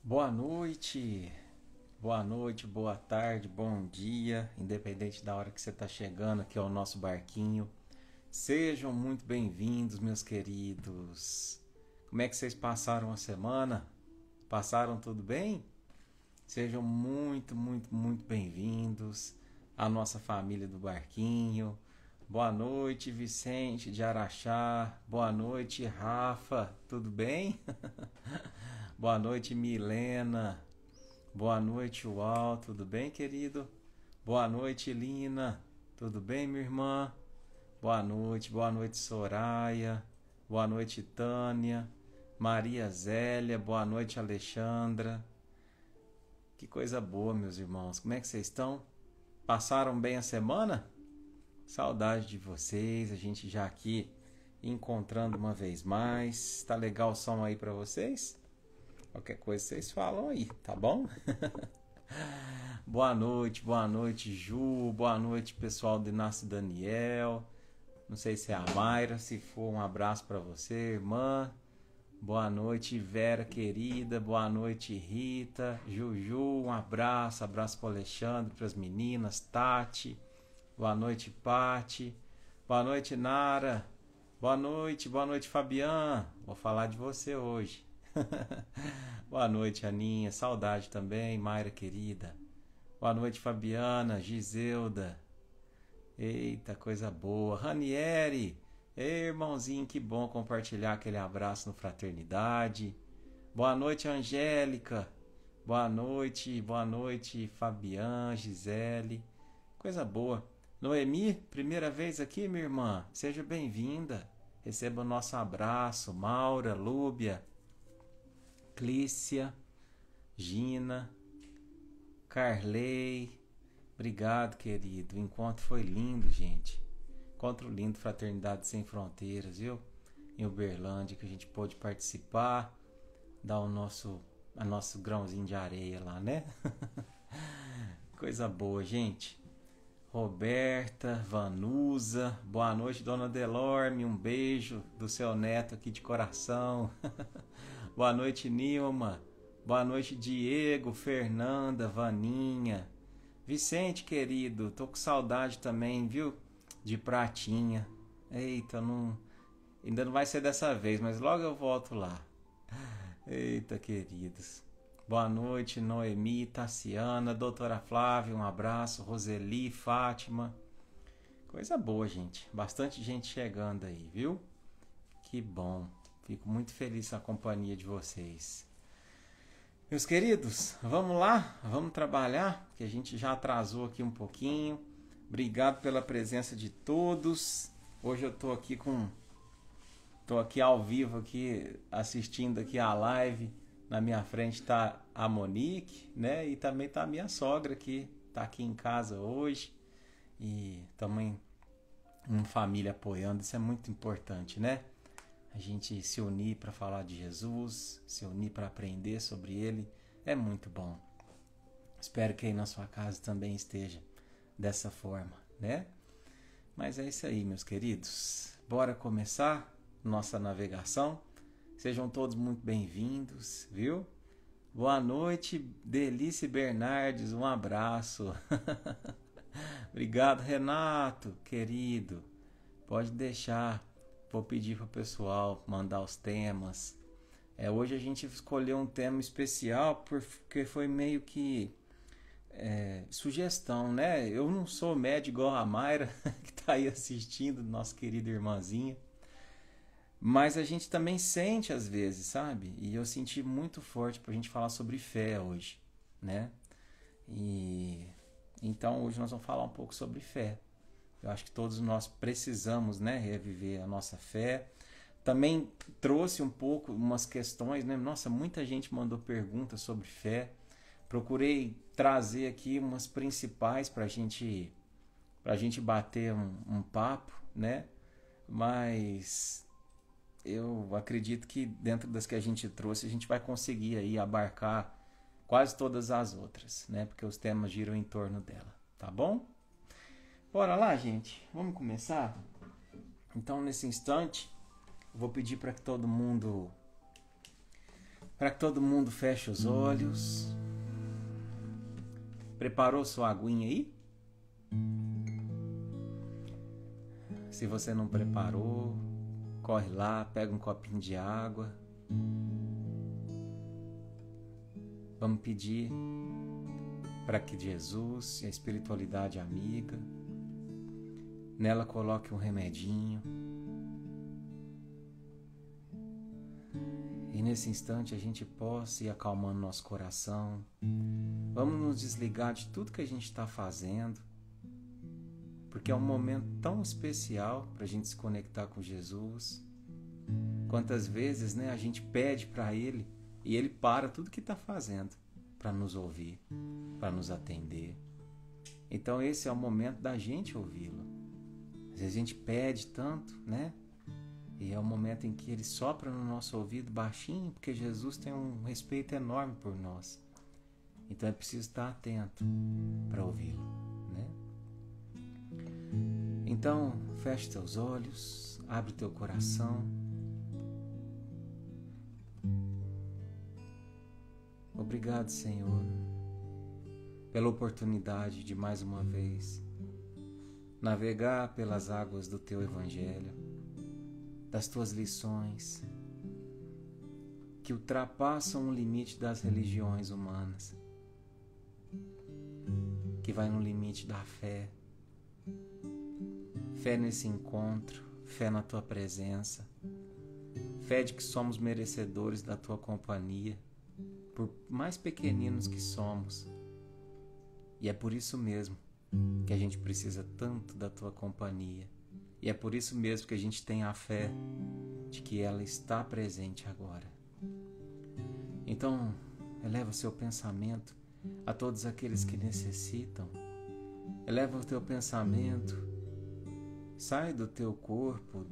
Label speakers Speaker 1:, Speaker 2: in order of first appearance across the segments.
Speaker 1: Boa noite, boa tarde, bom dia, independente da hora que você está chegando aqui ao nosso barquinho. Sejam muito bem-vindos, meus queridos. Como é que vocês passaram a semana? Passaram tudo bem? Sejam muito bem-vindos à nossa família do barquinho. Boa noite, Vicente de Araxá. Boa noite, Rafa. Tudo bem? Boa noite, Milena. Boa noite, Uau. Tudo bem, querido? Boa noite, Lina. Tudo bem, minha irmã? Boa noite, Soraya. Boa noite, Tânia. Maria Zélia. Boa noite, Alexandra. Que coisa boa, meus irmãos. Como é que vocês estão? Passaram bem a semana? Saudade de vocês. A gente já aqui encontrando uma vez mais. Tá legal o som aí pra vocês? Qualquer coisa vocês falam aí, tá bom? Boa noite, Ju. Boa noite, pessoal do Inácio Daniel. Não sei se é a Mayra, se for, um abraço para você, irmã. Boa noite, Vera querida. Boa noite, Rita. Juju, um abraço. Abraço para Alexandre, para as meninas, Tati. Boa noite, Pati. Boa noite, Nara. Boa noite, Fabian. Vou falar de você hoje. Boa noite, Aninha. Saudade também, Mayra querida. Boa noite, Fabiana, Giselda. Eita, coisa boa. Ranieri. Ei, irmãozinho, que bom compartilhar aquele abraço no Fraternidade. Boa noite, Angélica. Boa noite, Fabiana, Gisele. Coisa boa. Noemi, primeira vez aqui, minha irmã. Seja bem-vinda. Receba o nosso abraço. Maura, Lúbia, Clícia, Gina, Carley. Obrigado, querido. O encontro foi lindo, gente. Encontro lindo, Fraternidade Sem Fronteiras, viu? Em Uberlândia, que a gente pôde participar, dar nosso grãozinho de areia lá, né? Coisa boa, gente. Roberta, Vanusa, boa noite, Dona Delorme, um beijo do seu neto aqui de coração. Boa noite, Nilma. Boa noite, Diego, Fernanda, Vaninha. Vicente, querido, tô com saudade também, viu? De Pratinha. Eita, ainda não vai ser dessa vez, mas logo eu volto lá. Eita, queridos. Boa noite, Noemi, Tassiana, Doutora Flávia, um abraço, Roseli, Fátima. Coisa boa, gente. Bastante gente chegando aí, viu? Que bom. Fico muito feliz com a companhia de vocês. Meus queridos, vamos lá? Vamos trabalhar? Que a gente já atrasou aqui um pouquinho. Obrigado pela presença de todos. Hoje eu tô aqui ao vivo aqui assistindo aqui a live. Na minha frente tá a Monique, né? E também tá a minha sogra aqui, tá aqui em casa hoje. E também uma família apoiando, isso é muito importante, né? A gente se unir para falar de Jesus, se unir para aprender sobre Ele, é muito bom. Espero que aí na sua casa também esteja dessa forma, né? Mas é isso aí, meus queridos. Bora começar nossa navegação. Sejam todos muito bem-vindos, viu? Boa noite, Delice Bernardes, um abraço. Obrigado, Renato, querido. Pode deixar. Vou pedir para o pessoal mandar os temas. Hoje a gente escolheu um tema especial porque foi meio que sugestão, né? Eu não sou médico igual a Mayra, que está aí assistindo, nossa querida irmãzinha. Mas a gente também sente às vezes, sabe? E eu senti muito forte para a gente falar sobre fé hoje, né? E então hoje nós vamos falar um pouco sobre fé. Eu acho que todos nós precisamos, né, reviver a nossa fé. Também trouxe um pouco umas questões, né? Nossa, muita gente mandou perguntas sobre fé. Procurei trazer aqui umas principais para a gente bater um papo, né? Mas eu acredito que dentro das que a gente trouxe, a gente vai conseguir aí abarcar quase todas as outras, né? Porque os temas giram em torno dela, tá bom? Bora lá, gente. Vamos começar? Então, nesse instante, vou pedir para que todo mundo Para que todo mundo feche os olhos. Preparou sua aguinha aí? Se você não preparou, corre lá, pega um copinho de água. Vamos pedir para que Jesus e a espiritualidade amiga nela coloque um remedinho. E nesse instante a gente possa ir acalmando nosso coração. Vamos nos desligar de tudo que a gente está fazendo, porque é um momento tão especial para a gente se conectar com Jesus. Quantas vezes, né, a gente pede para Ele e Ele para tudo que está fazendo para nos ouvir, para nos atender. Então esse é o momento da gente ouvi-lo. Às vezes a gente pede tanto, né? E é o momento em que Ele sopra no nosso ouvido baixinho, porque Jesus tem um respeito enorme por nós. Então é preciso estar atento para ouvi-lo, né? Então, feche teus olhos, abre teu coração. Obrigado, Senhor, pela oportunidade de mais uma vez navegar pelas águas do teu Evangelho, das tuas lições, que ultrapassam o limite das religiões humanas, que vai no limite da fé. Fé nesse encontro, fé na tua presença, fé de que somos merecedores da tua companhia, por mais pequeninos que somos. E é por isso mesmo que a gente precisa tanto da tua companhia. E é por isso mesmo que a gente tem a fé de que ela está presente agora. Então, eleva o seu pensamento a todos aqueles que necessitam. Eleva o teu pensamento, sai do teu corpo,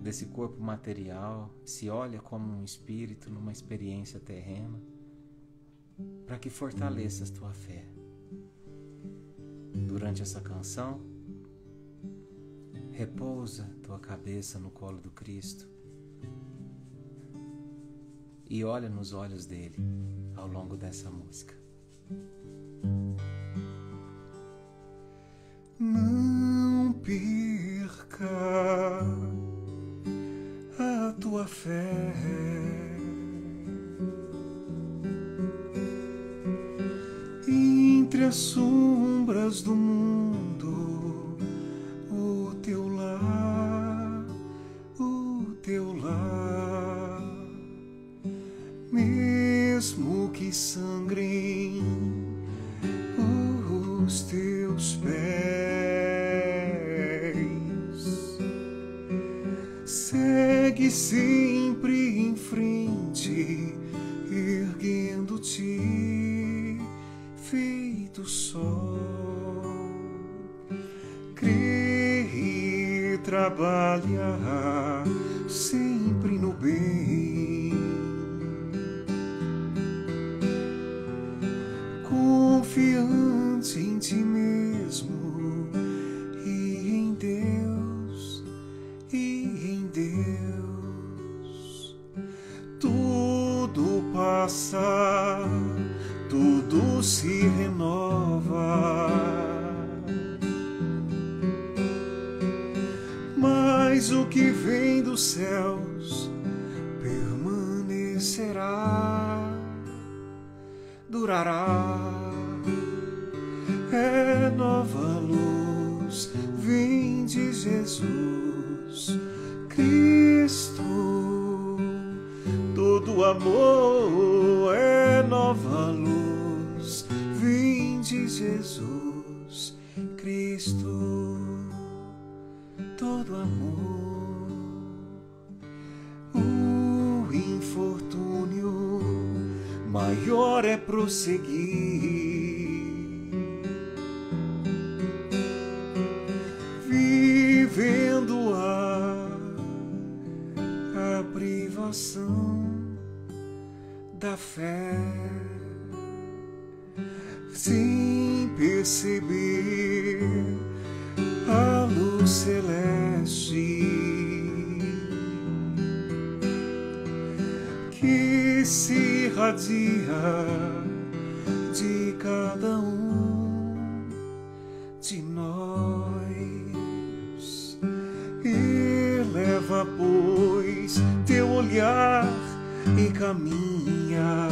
Speaker 1: desse corpo material, se olha como um espírito numa experiência terrena, para que fortaleças tua fé. Durante essa canção, repousa tua cabeça no colo do Cristo e olha nos olhos dele ao longo dessa música.
Speaker 2: Não perca a tua fé. Entre as sombras do mundo, o teu lar, mesmo que sangrem os teus pés, segue sempre em frente, erguendo-te feito sol. Crê e trabalha sempre no bem, confiante em ti mesmo e em Deus, tudo passa, tudo se renova, mas o que vem dos céus permanecerá, durará. É nova luz, vem de Jesus Cristo. Todo amor é nova luz, vem de Jesus Cristo. Todo amor, o infortúnio maior é prosseguir, vivendo a privação da fé, sem perceber a luz celeste que se irradia de cada um de nós. E leva, pois, teu olhar e caminha.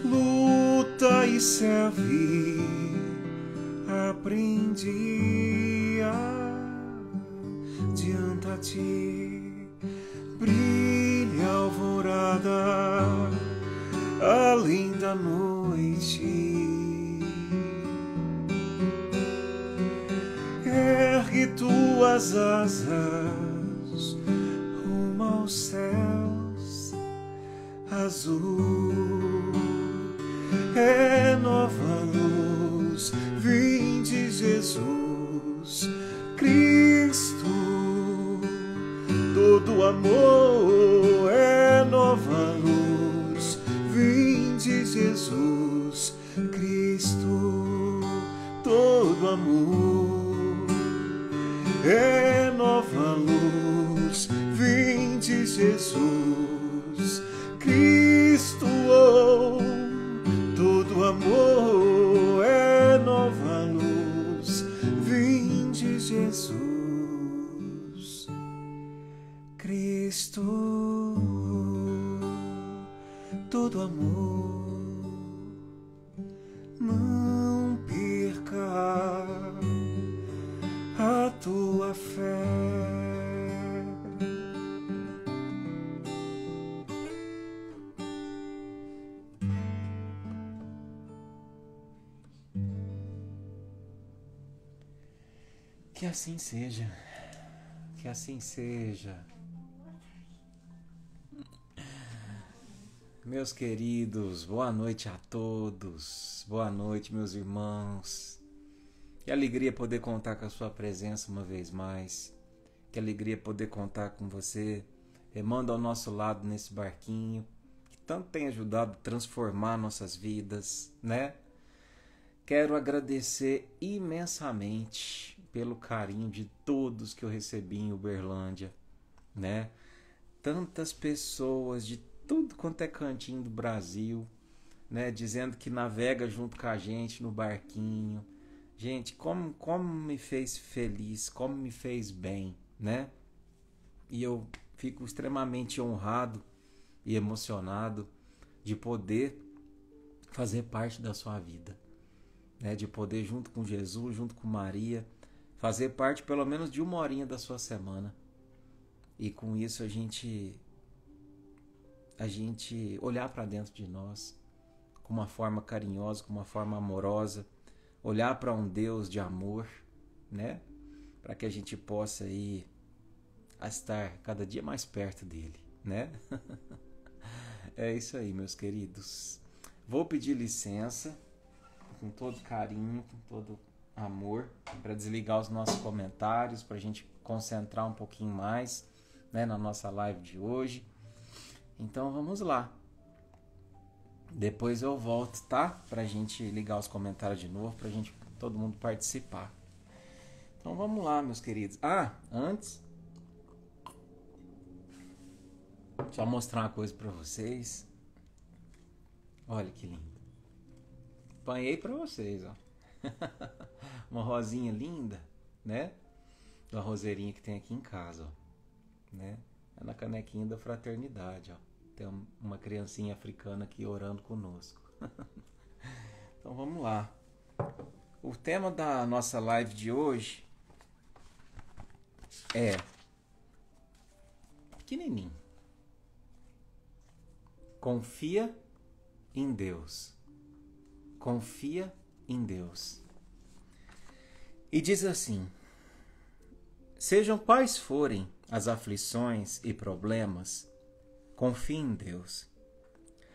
Speaker 2: Luta e serve, aprendia. Adianta-te, brilha a alvorada, além da noite. Ergue tuas asas rumo aos céus azul. É nova luz, vinde Jesus Cristo. Todo amor é nova luz, vinde Jesus Cristo. Todo amor é nova luz, vinde Jesus Cristo. Oh, todo amor é nova luz, vinde Jesus Cristo. Todo amor, não perca a tua fé.
Speaker 1: Que assim seja, que assim seja. Meus queridos, boa noite a todos, boa noite, meus irmãos. Que alegria poder contar com a sua presença uma vez mais. Que alegria poder contar com você, remando ao nosso lado nesse barquinho, que tanto tem ajudado a transformar nossas vidas, né? Quero agradecer imensamente pelo carinho de todos que eu recebi em Uberlândia, né? Tantas pessoas de tudo quanto é cantinho do Brasil, né? Dizendo que navega junto com a gente no barquinho. Gente, como me fez feliz, como me fez bem, né? E eu fico extremamente honrado e emocionado de poder fazer parte da sua vida, né? De poder, junto com Jesus, junto com Maria, fazer parte pelo menos de uma horinha da sua semana. E com isso a gente olhar para dentro de nós com uma forma carinhosa, com uma forma amorosa, olhar para um Deus de amor, né? Para que a gente possa ir a estar cada dia mais perto dele, né? É isso aí, meus queridos. Vou pedir licença, com todo carinho, com todo amor, para desligar os nossos comentários, para a gente concentrar um pouquinho mais, né, na nossa live de hoje. Então vamos lá. Depois eu volto, tá? Pra gente ligar os comentários de novo, pra gente, todo mundo participar. Então vamos lá, meus queridos. Antes, só mostrar uma coisa pra vocês. Olha que lindo. Apanhei pra vocês, ó. Uma rosinha linda, né? Uma roseirinha que tem aqui em casa, ó. Né? É na canequinha da fraternidade, ó. Tem uma criancinha africana aqui orando conosco. Então vamos lá. O tema da nossa live de hoje é pequenininho. Confia em Deus. Confia em Deus. E diz assim: sejam quais forem as aflições e problemas, confie em Deus,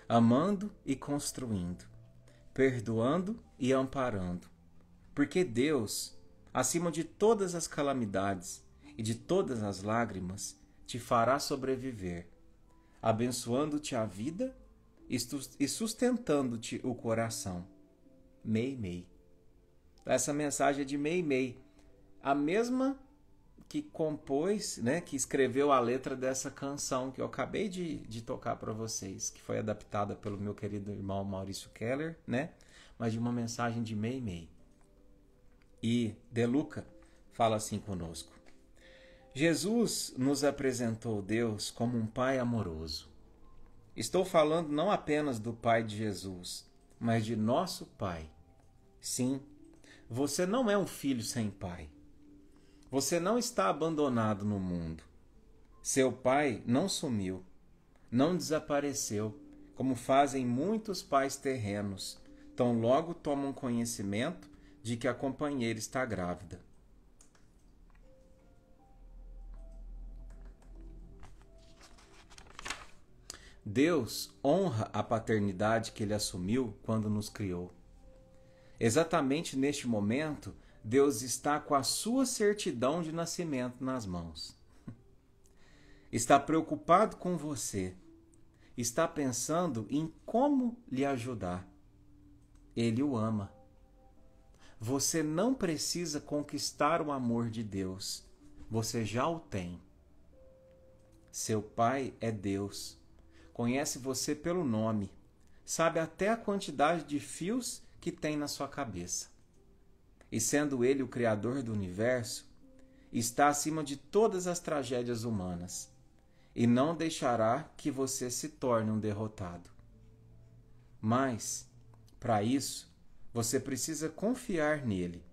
Speaker 1: amando e construindo, perdoando e amparando, porque Deus, acima de todas as calamidades e de todas as lágrimas, te fará sobreviver, abençoando-te a vida e sustentando-te o coração. Mei. Essa mensagem é de Mei. A mesma que compôs, né, que escreveu a letra dessa canção que eu acabei de tocar para vocês, que foi adaptada pelo meu querido irmão Maurício Keller, né, mas de uma mensagem de Meimei. E De Luca fala assim conosco: Jesus nos apresentou Deus como um Pai amoroso. Estou falando não apenas do Pai de Jesus, mas de nosso Pai. Sim, você não é um filho sem pai. Você não está abandonado no mundo. Seu pai não sumiu, não desapareceu, como fazem muitos pais terrenos, tão logo tomam conhecimento de que a companheira está grávida. Deus honra a paternidade que ele assumiu quando nos criou. Exatamente neste momento, Deus está com a sua certidão de nascimento nas mãos. Está preocupado com você. Está pensando em como lhe ajudar. Ele o ama. Você não precisa conquistar o amor de Deus. Você já o tem. Seu pai é Deus. Conhece você pelo nome. Sabe até a quantidade de fios que tem na sua cabeça. E sendo ele o Criador do universo, está acima de todas as tragédias humanas e não deixará que você se torne um derrotado. Mas, para isso, você precisa confiar nele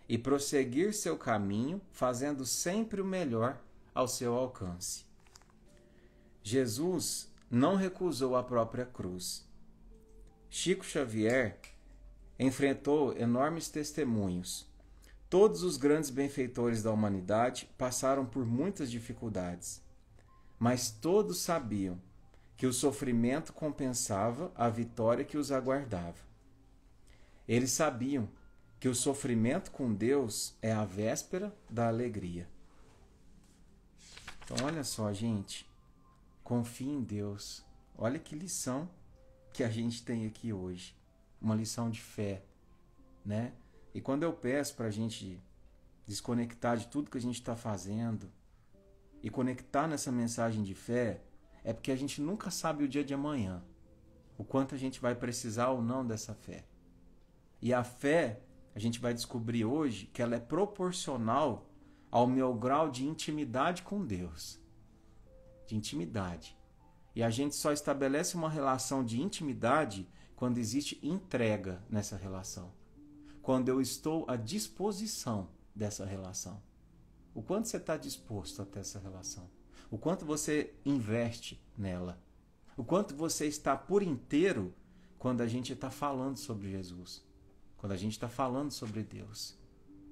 Speaker 1: e prosseguir seu caminho, fazendo sempre o melhor ao seu alcance. Jesus não recusou a própria cruz. Chico Xavier enfrentou enormes testemunhos. Todos os grandes benfeitores da humanidade passaram por muitas dificuldades, mas todos sabiam que o sofrimento compensava a vitória que os aguardava. Eles sabiam que o sofrimento com Deus é a véspera da alegria. Então, olha só, gente, confie em Deus. Olha que lição que a gente tem aqui hoje. Uma lição de fé, né? E quando eu peço para a gente desconectar de tudo que a gente está fazendo e conectar nessa mensagem de fé, é porque a gente nunca sabe o dia de amanhã, o quanto a gente vai precisar ou não dessa fé. E a fé, a gente vai descobrir hoje que ela é proporcional ao meu grau de intimidade com Deus. De intimidade. E a gente só estabelece uma relação de intimidade quando existe entrega nessa relação. Quando eu estou à disposição dessa relação. O quanto você está disposto a ter essa relação? O quanto você investe nela? O quanto você está por inteiro quando a gente está falando sobre Jesus? Quando a gente está falando sobre Deus?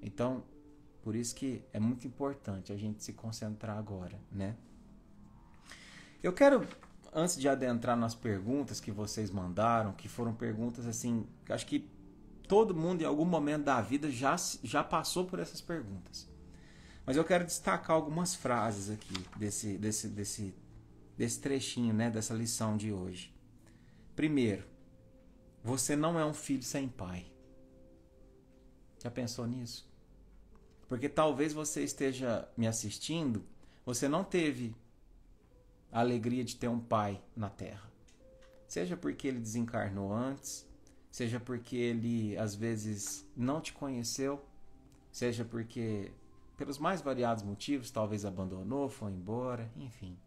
Speaker 1: Então, por isso que é muito importante a gente se concentrar agora, né? Eu quero, antes de adentrar nas perguntas que vocês mandaram, que foram perguntas assim, que acho que todo mundo em algum momento da vida já passou por essas perguntas. Mas eu quero destacar algumas frases aqui desse trechinho, né, dessa lição de hoje. Primeiro, você não é um filho sem pai. Já pensou nisso? Porque talvez você esteja me assistindo, você não teve a alegria de ter um pai na Terra. Seja porque ele desencarnou antes, seja porque ele às vezes não te conheceu, seja porque, pelos mais variados motivos, talvez abandonou, foi embora, enfim.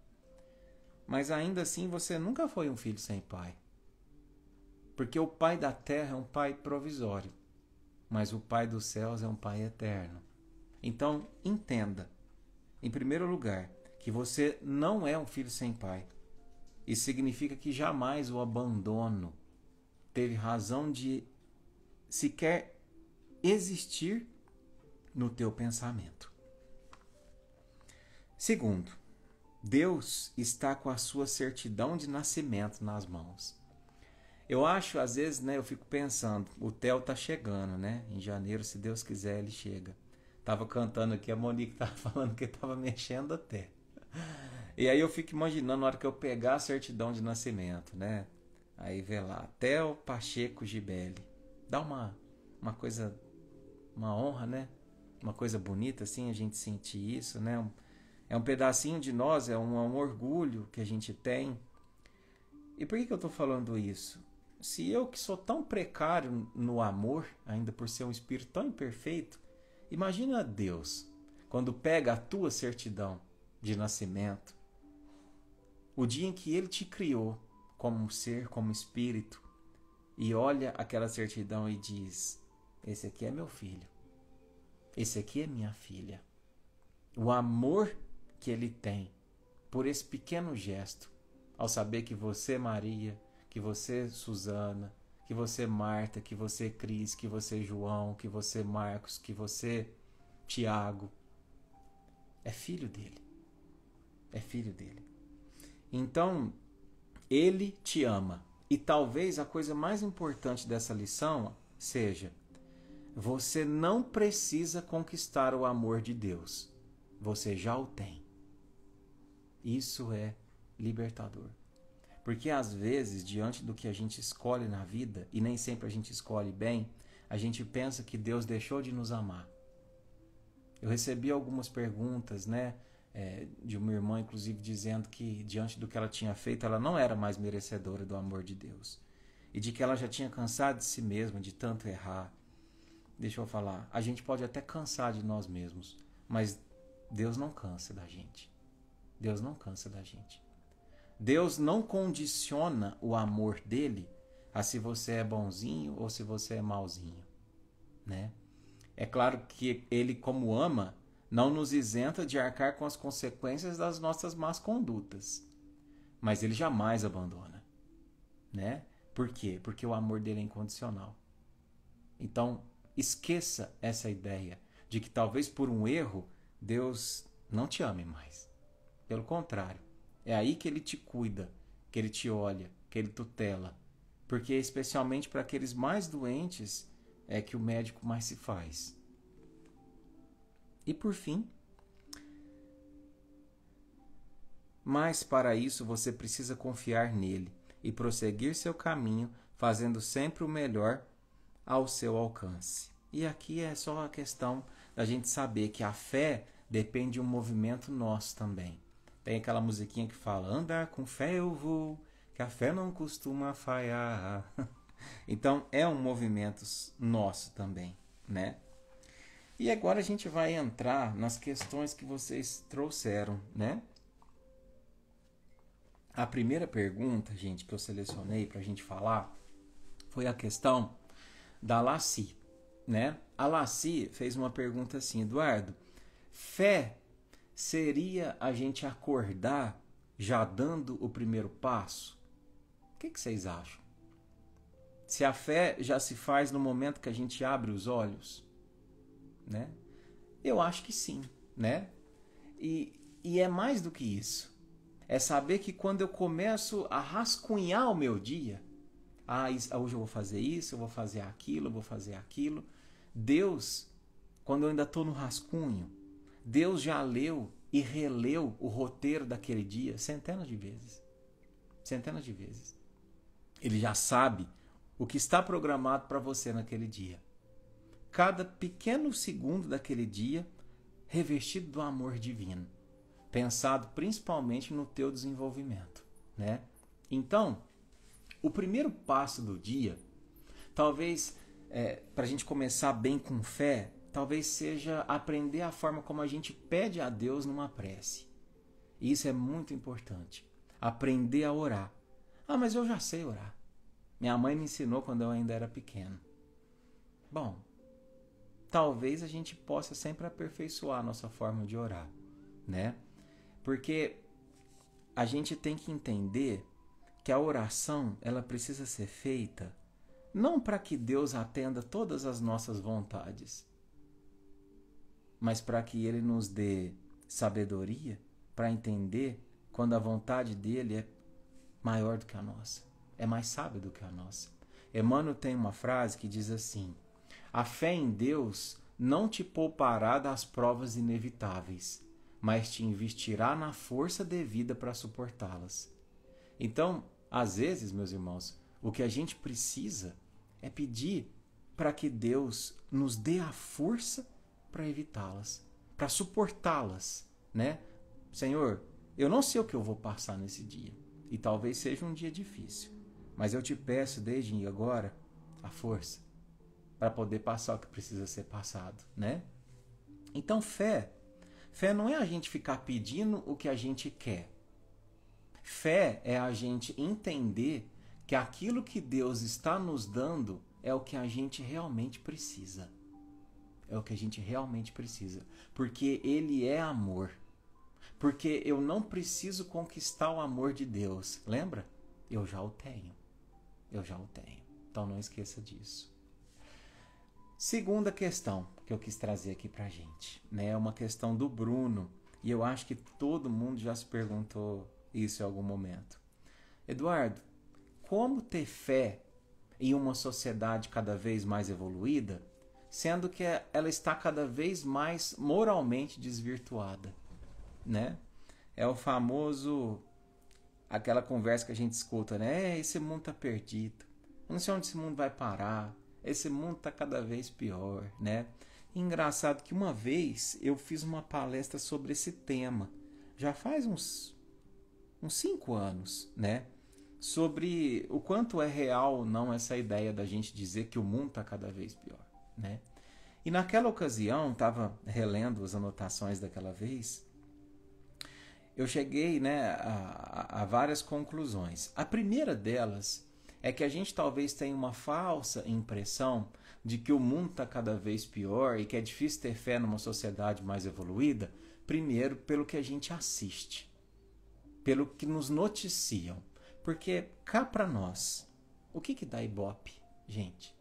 Speaker 1: Mas ainda assim você nunca foi um filho sem pai. Porque o pai da terra é um pai provisório, mas o pai dos céus é um pai eterno. Então, entenda, em primeiro lugar, que você não é um filho sem pai. Isso significa que jamais o abandono teve razão de sequer existir no teu pensamento. Segundo, Deus está com a sua certidão de nascimento nas mãos. Eu acho, às vezes, né, eu fico pensando, o Theo tá chegando, né? Em janeiro, se Deus quiser, ele chega. Tava cantando aqui, a Monique tava falando que tava mexendo até. E aí eu fico imaginando na hora que eu pegar a certidão de nascimento, né? Aí vê lá, Theo Pacheco Gibelli. Dá uma coisa, uma honra, né? uma coisa bonita assim a gente sentir isso, né? É um pedacinho de nós, é um orgulho que a gente tem. E por que eu estou falando isso? Se eu que sou tão precário no amor, ainda por ser um espírito tão imperfeito, imagina Deus, quando pega a tua certidão de nascimento, o dia em que Ele te criou como ser, como espírito, e olha aquela certidão e diz: esse aqui é meu filho, esse aqui é minha filha. O amor que Ele tem por esse pequeno gesto, ao saber que você, Maria, que você, Susana, que você, Marta, que você, Cris, que você, João, que você, Marcos, que você, Tiago, é filho dele. É filho dele. Então, ele te ama. E talvez a coisa mais importante dessa lição seja: você não precisa conquistar o amor de Deus. Você já o tem. Isso é libertador. Porque às vezes, diante do que a gente escolhe na vida, e nem sempre a gente escolhe bem, a gente pensa que Deus deixou de nos amar. Eu recebi algumas perguntas, né, de uma irmã, inclusive, dizendo que diante do que ela tinha feito, ela não era mais merecedora do amor de Deus. E de que ela já tinha cansado de si mesma, de tanto errar. Deixa eu falar, a gente pode até cansar de nós mesmos, mas Deus não cansa da gente. Deus não cansa da gente. Deus não condiciona o amor dele a se você é bonzinho ou se você é malzinho, né? É claro que ele, como ama, não nos isenta de arcar com as consequências das nossas más condutas, mas ele jamais abandona, né? Por quê? Porque o amor dele é incondicional. Então, esqueça essa ideia de que talvez por um erro Deus não te ame mais. Pelo contrário, é aí que ele te cuida, que ele te olha, que ele tutela. Porque especialmente para aqueles mais doentes é que o médico mais se faz. E por fim, mas para isso você precisa confiar nele e prosseguir seu caminho, fazendo sempre o melhor ao seu alcance. E aqui é só a questão da gente saber que a fé depende de um movimento nosso também. Tem aquela musiquinha que fala: andar com fé eu vou, que a fé não costuma falhar. Então é um movimento nosso também, né? E agora a gente vai entrar nas questões que vocês trouxeram, né? A primeira pergunta, gente, que eu selecionei para a gente falar foi a questão da Laci, né? A Laci fez uma pergunta assim: Eduardo, fé seria a gente acordar já dando o primeiro passo? O que vocês acham? Se a fé já se faz no momento que a gente abre os olhos, né? Eu acho que sim, né? E é mais do que isso. É saber que quando eu começo a rascunhar o meu dia, hoje eu vou fazer isso, eu vou fazer aquilo, eu vou fazer aquilo. Deus, quando eu ainda estou no rascunho, Deus já leu e releu o roteiro daquele dia centenas de vezes. Centenas de vezes. Ele já sabe o que está programado para você naquele dia. Cada pequeno segundo daquele dia revestido do amor divino, pensado principalmente no teu desenvolvimento, né? Então, o primeiro passo do dia, talvez para a gente começar bem com fé, talvez seja aprender a forma como a gente pede a Deus numa prece. E isso é muito importante. Aprender a orar. Ah, mas eu já sei orar. Minha mãe me ensinou quando eu ainda era pequeno. Bom, talvez a gente possa sempre aperfeiçoar a nossa forma de orar, né? Porque a gente tem que entender que a oração, ela precisa ser feita não para que Deus atenda todas as nossas vontades, mas para que Ele nos dê sabedoria para entender quando a vontade dele é maior do que a nossa, é mais sábia do que a nossa. Emmanuel tem uma frase que diz assim: a fé em Deus não te poupará das provas inevitáveis, mas te investirá na força devida para suportá-las. Então, às vezes, meus irmãos, o que a gente precisa é pedir para que Deus nos dê a força para evitá-las, para suportá-las, né? Senhor, eu não sei o que eu vou passar nesse dia, e talvez seja um dia difícil, mas eu te peço desde agora a força para poder passar o que precisa ser passado, né? Então, fé não é a gente ficar pedindo o que a gente quer. Fé é a gente entender que aquilo que Deus está nos dando é o que a gente realmente precisa. É o que a gente realmente precisa. Porque Ele é amor. Porque eu não preciso conquistar o amor de Deus. Lembra? Eu já o tenho. Eu já o tenho. Então não esqueça disso. Segunda questão que eu quis trazer aqui pra gente, né? É uma questão do Bruno. E eu acho que todo mundo já se perguntou isso em algum momento. Eduardo, como ter fé em uma sociedade cada vez mais evoluída, sendo que ela está cada vez mais moralmente desvirtuada, né? É o famoso, aquela conversa que a gente escuta, né? Esse mundo tá perdido. Eu não sei onde esse mundo vai parar. Esse mundo tá cada vez pior, né? Engraçado que uma vez eu fiz uma palestra sobre esse tema. Já faz uns 5 anos, né? Sobre o quanto é real ou não essa ideia da gente dizer que o mundo está cada vez pior, né? E naquela ocasião, estava relendo as anotações daquela vez, eu cheguei, né, a várias conclusões. A primeira delas é que a gente talvez tenha uma falsa impressão de que o mundo está cada vez pior e que é difícil ter fé numa sociedade mais evoluída, primeiro pelo que a gente assiste, pelo que nos noticiam. Porque cá para nós, o que dá ibope, gente?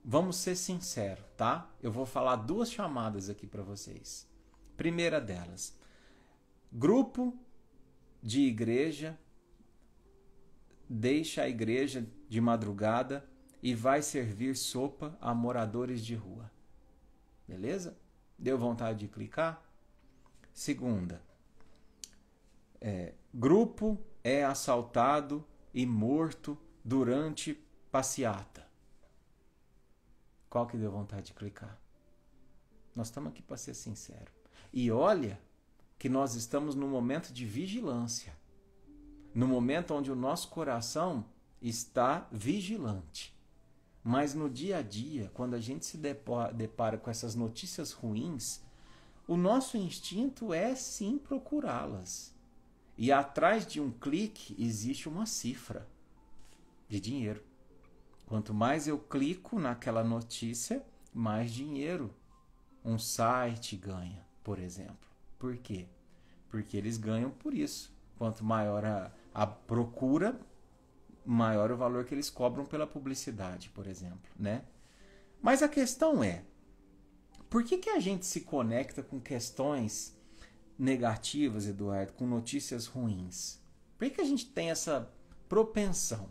Speaker 1: Vamos ser sinceros, tá? Eu vou falar 2 chamadas aqui para vocês. Primeira delas, grupo de igreja deixa a igreja de madrugada e vai servir sopa a moradores de rua. Beleza? Deu vontade de clicar? Segunda, grupo é assaltado e morto durante passeata. Qual que deu vontade de clicar? Nós estamos aqui para ser sinceros. E olha que nós estamos num momento de vigilância. No momento onde o nosso coração está vigilante. Mas no dia a dia, quando a gente se depara com essas notícias ruins, o nosso instinto é sim procurá-las. E atrás de um clique existe uma cifra de dinheiro. Quanto mais eu clico naquela notícia, mais dinheiro um site ganha, por exemplo. Por quê? Porque eles ganham por isso. Quanto maior a procura, maior o valor que eles cobram pela publicidade, por exemplo, né? Mas a questão é, por que a gente se conecta com questões negativas, Eduardo, com notícias ruins? Por que a gente tem essa propensão?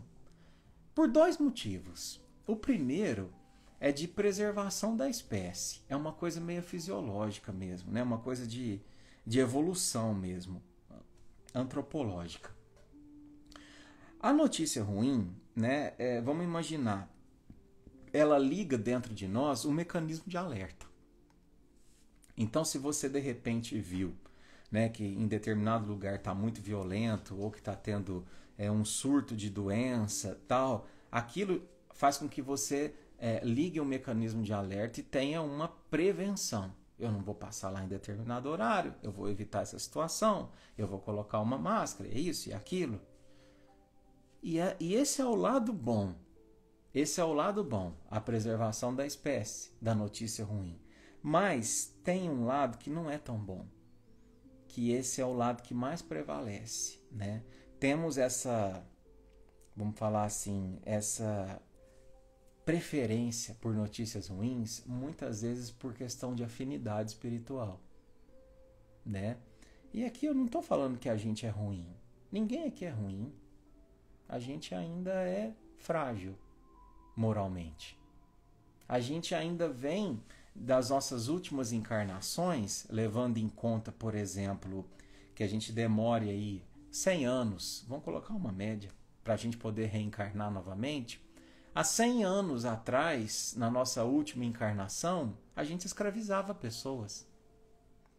Speaker 1: Por 2 motivos. O primeiro é de preservação da espécie. É uma coisa meio fisiológica mesmo, né? Uma coisa de evolução mesmo, antropológica. A notícia ruim, né? Vamos imaginar, ela liga dentro de nós um mecanismo de alerta. Então, se você de repente viu, né, que em determinado lugar está muito violento ou que está tendo um surto de doença, tal, aquilo faz com que você ligue um mecanismo de alerta e tenha uma prevenção. Eu não vou passar lá em determinado horário, eu vou evitar essa situação, eu vou colocar uma máscara, é isso e aquilo. E esse é o lado bom. Esse é o lado bom, a preservação da espécie, da notícia ruim. Mas tem um lado que não é tão bom, que esse é o lado que mais prevalece, né? Temos essa, vamos falar assim, essa preferência por notícias ruins, muitas vezes por questão de afinidade espiritual, né? E aqui eu não estou falando que a gente é ruim. Ninguém aqui é ruim. A gente ainda é frágil moralmente. A gente ainda vem das nossas últimas encarnações, levando em conta, por exemplo, que a gente demore aí 100 anos, vamos colocar uma média, para a gente poder reencarnar novamente. Há 100 anos atrás, na nossa última encarnação, a gente escravizava pessoas.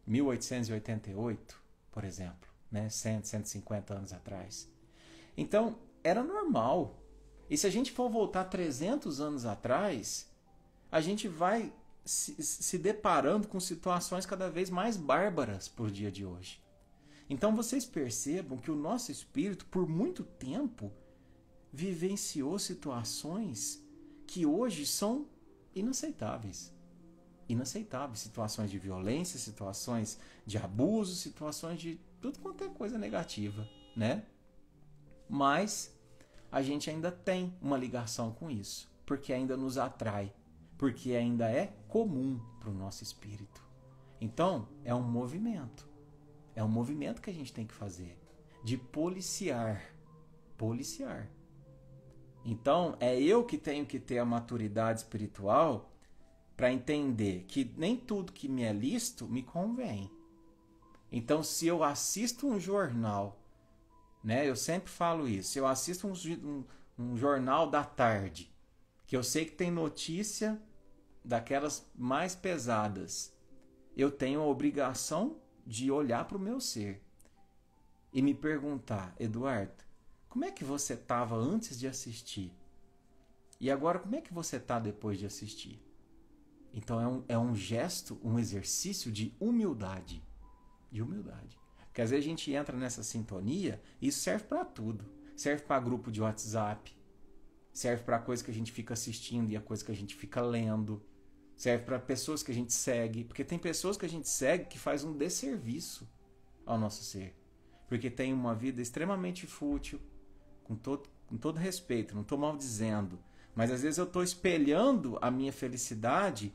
Speaker 1: 1888, por exemplo, né? 100, 150 anos atrás. Então, era normal. E se a gente for voltar 300 anos atrás, a gente vai se deparando com situações cada vez mais bárbaras por dia de hoje. Então, vocês percebam que o nosso espírito, por muito tempo, vivenciou situações que hoje são inaceitáveis. Inaceitáveis. Situações de violência, situações de abuso, situações de tudo quanto é coisa negativa, né? Mas a gente ainda tem uma ligação com isso, porque ainda nos atrai, porque ainda é comum para o nosso espírito. Então, é um movimento. É um movimento que a gente tem que fazer, de policiar. Policiar. Então, é eu que tenho que ter a maturidade espiritual para entender que nem tudo que me é lícito me convém. Então, se eu assisto um jornal, né, eu sempre falo isso, se eu assisto um jornal da tarde, que eu sei que tem notícia daquelas mais pesadas, eu tenho a obrigação de olhar para o meu ser e me perguntar, Eduardo, como é que você estava antes de assistir? E agora, como é que você está depois de assistir? Então é um gesto, um exercício de humildade. De humildade. Porque às vezes a gente entra nessa sintonia e isso serve para tudo. Serve para grupo de WhatsApp. Serve para coisa que a gente fica assistindo e a coisa que a gente fica lendo. Serve para pessoas que a gente segue. Porque tem pessoas que a gente segue que faz um desserviço ao nosso ser. Porque tem uma vida extremamente fútil, com todo respeito, não estou mal dizendo. Mas às vezes eu estou espelhando a minha felicidade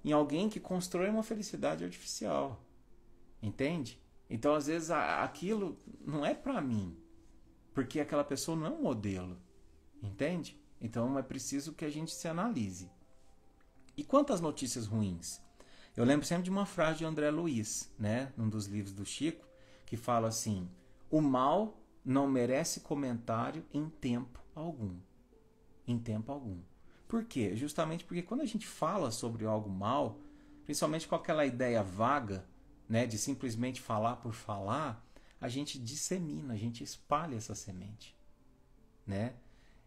Speaker 1: em alguém que constrói uma felicidade artificial. Entende? Então, às vezes, aquilo não é para mim. Porque aquela pessoa não é um modelo. Entende? Então, é preciso que a gente se analise. E quanto às notícias ruins? Eu lembro sempre de uma frase de André Luiz, né, num dos livros do Chico, que fala assim: o mal não merece comentário em tempo algum. Em tempo algum. Por quê? Justamente porque quando a gente fala sobre algo mal, principalmente com aquela ideia vaga, né, de simplesmente falar por falar, a gente dissemina, a gente espalha essa semente, né?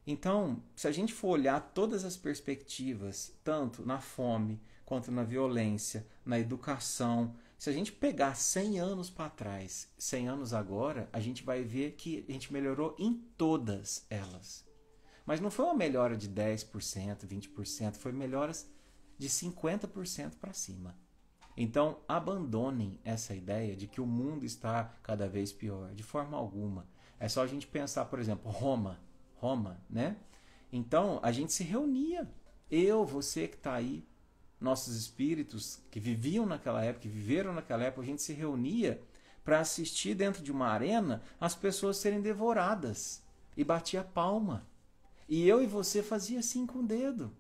Speaker 1: Então, se a gente for olhar todas as perspectivas, tanto na fome, quanto na violência, na educação, se a gente pegar 100 anos para trás, 100 anos agora, a gente vai ver que a gente melhorou em todas elas. Mas não foi uma melhora de 10%, 20%, foi melhoras de 50% para cima. Então, abandonem essa ideia de que o mundo está cada vez pior, de forma alguma. É só a gente pensar, por exemplo, Roma, né? Então, a gente se reunia. Eu, você que está aí, nossos espíritos que viviam naquela época, que viveram naquela época, a gente se reunia para assistir dentro de uma arena as pessoas serem devoradas. E batia palma. E eu e você fazia assim com o dedo,